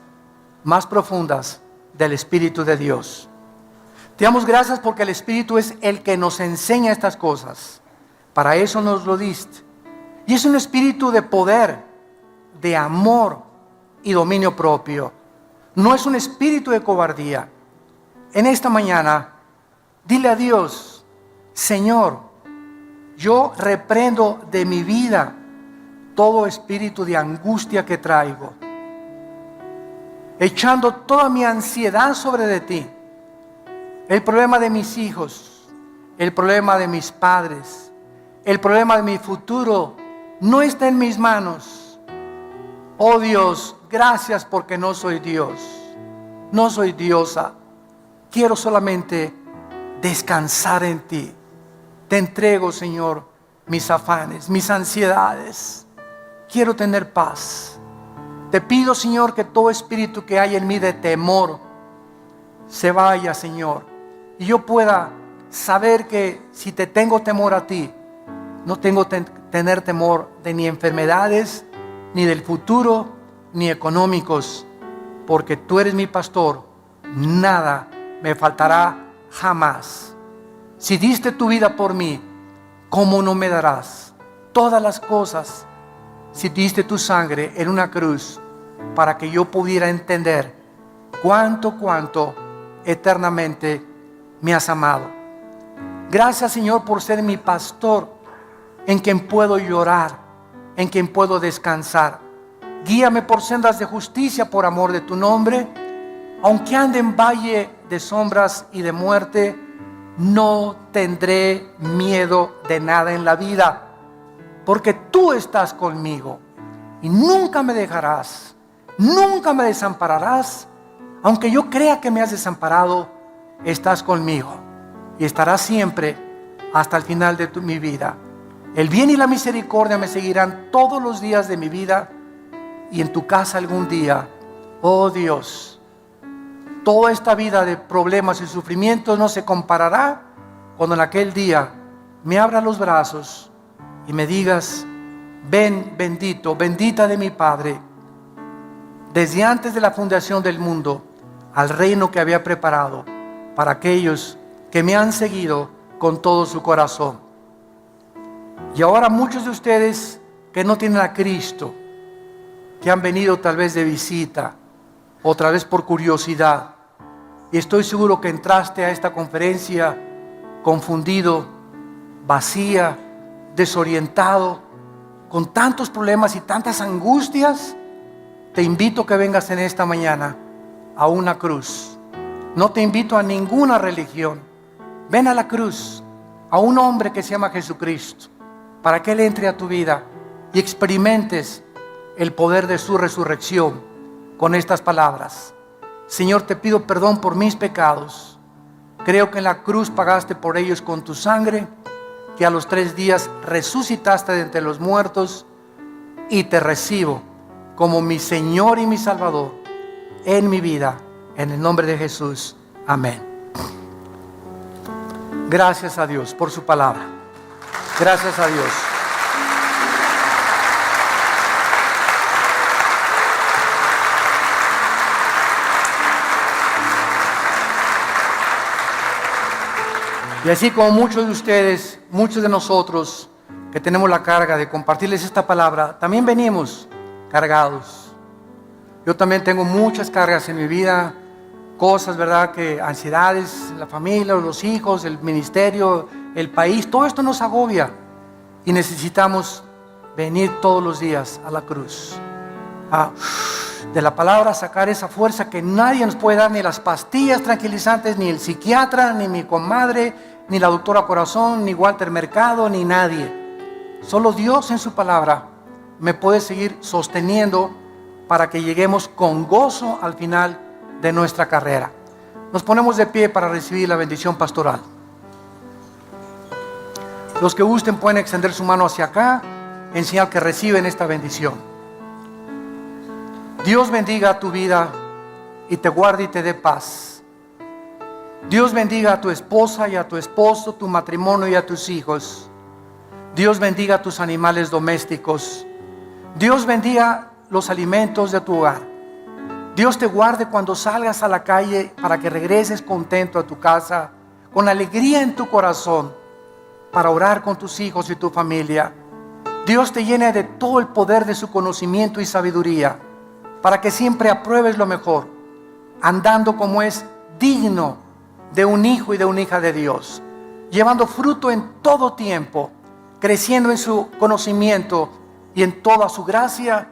más profundas del Espíritu de Dios. Te damos gracias porque el Espíritu es el que nos enseña estas cosas. Para eso nos lo diste. Y es un espíritu de poder, de amor y dominio propio. No es un espíritu de cobardía. En esta mañana, dile a Dios: Señor, yo reprendo de mi vida todo espíritu de angustia que traigo, echando toda mi ansiedad sobre de ti. El problema de mis hijos, el problema de mis padres, el problema de mi futuro no está en mis manos. Oh Dios, gracias porque no soy Dios, no soy diosa. Quiero solamente descansar en ti. Te entrego, Señor, mis afanes, mis ansiedades. Quiero tener paz. Te pido, Señor, que todo espíritu que hay en mí de temor se vaya, Señor, y yo pueda saber que si te tengo temor a ti, no tengo tener temor de ni enfermedades, ni del futuro, ni económicos, porque tú eres mi pastor, nada me faltará jamás. Si diste tu vida por mí, ¿cómo no me darás todas las cosas? Si diste tu sangre en una cruz para que yo pudiera entender cuánto eternamente me has amado. Gracias, Señor, por ser mi pastor, en quien puedo llorar, en quien puedo descansar. Guíame por sendas de justicia por amor de tu nombre. Aunque ande en valle de sombras y de muerte, no tendré miedo de nada en la vida, porque tú estás conmigo y nunca me dejarás, nunca me desampararás. Aunque yo crea que me has desamparado, estás conmigo y estarás siempre hasta el final de mi vida. El bien y la misericordia me seguirán todos los días de mi vida, y en tu casa algún día, oh Dios, toda esta vida de problemas y sufrimientos no se comparará cuando en aquel día me abras los brazos y me digas: ven, bendito, bendita de mi Padre, desde antes de la fundación del mundo, al reino que había preparado para aquellos que me han seguido con todo su corazón. Y ahora muchos de ustedes que no tienen a Cristo, que han venido tal vez de visita, otra vez por curiosidad. Y estoy seguro que entraste a esta conferencia confundido, vacía, desorientado, con tantos problemas y tantas angustias. Te invito a que vengas en esta mañana a una cruz. No te invito a ninguna religión. Ven a la cruz, a un hombre que se llama Jesucristo, para que Él entre a tu vida y experimentes el poder de su resurrección con estas palabras: Señor, te pido perdón por mis pecados. Creo que en la cruz pagaste por ellos con tu sangre, que a los 3 días resucitaste de entre los muertos, y te recibo como mi Señor y mi Salvador en mi vida, en el nombre de Jesús. Amén. Gracias a Dios por su palabra. Gracias a Dios. Y así como muchos de ustedes, muchos de nosotros que tenemos la carga de compartirles esta palabra, también venimos cargados. Yo también tengo muchas cargas en mi vida, cosas, ¿verdad? Que ansiedades, la familia, los hijos, el ministerio, el país, todo esto nos agobia y necesitamos venir todos los días a la cruz. De la palabra sacar esa fuerza que nadie nos puede dar, ni las pastillas tranquilizantes, ni el psiquiatra, ni mi comadre, ni la doctora Corazón, ni Walter Mercado, ni nadie. Solo Dios en su palabra me puede seguir sosteniendo para que lleguemos con gozo al final de nuestra carrera. Nos ponemos de pie para recibir la bendición pastoral. Los que gusten pueden extender su mano hacia acá en señal que reciben esta bendición. Dios bendiga tu vida y te guarde y te dé paz. Dios bendiga a tu esposa y a tu esposo, tu matrimonio y a tus hijos. Dios bendiga a tus animales domésticos. Dios bendiga los alimentos de tu hogar. Dios te guarde cuando salgas a la calle para que regreses contento a tu casa, con alegría en tu corazón, para orar con tus hijos y tu familia. Dios te llene de todo el poder de su conocimiento y sabiduría, para que siempre apruebes lo mejor, andando como es digno de un hijo y de una hija de Dios, llevando fruto en todo tiempo, creciendo en su conocimiento y en toda su gracia,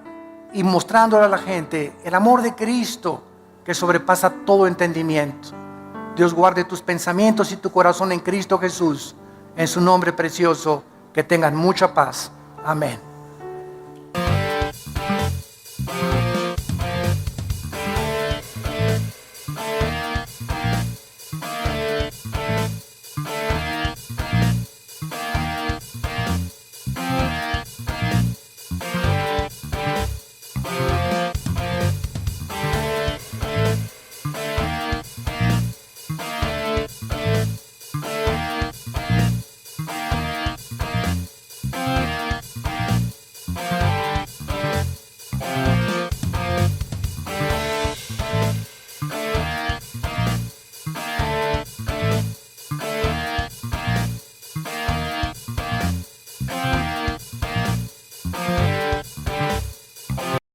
y mostrándole a la gente el amor de Cristo que sobrepasa todo entendimiento. Dios guarde tus pensamientos y tu corazón en Cristo Jesús, en su nombre precioso. Que tengan mucha paz. Amén.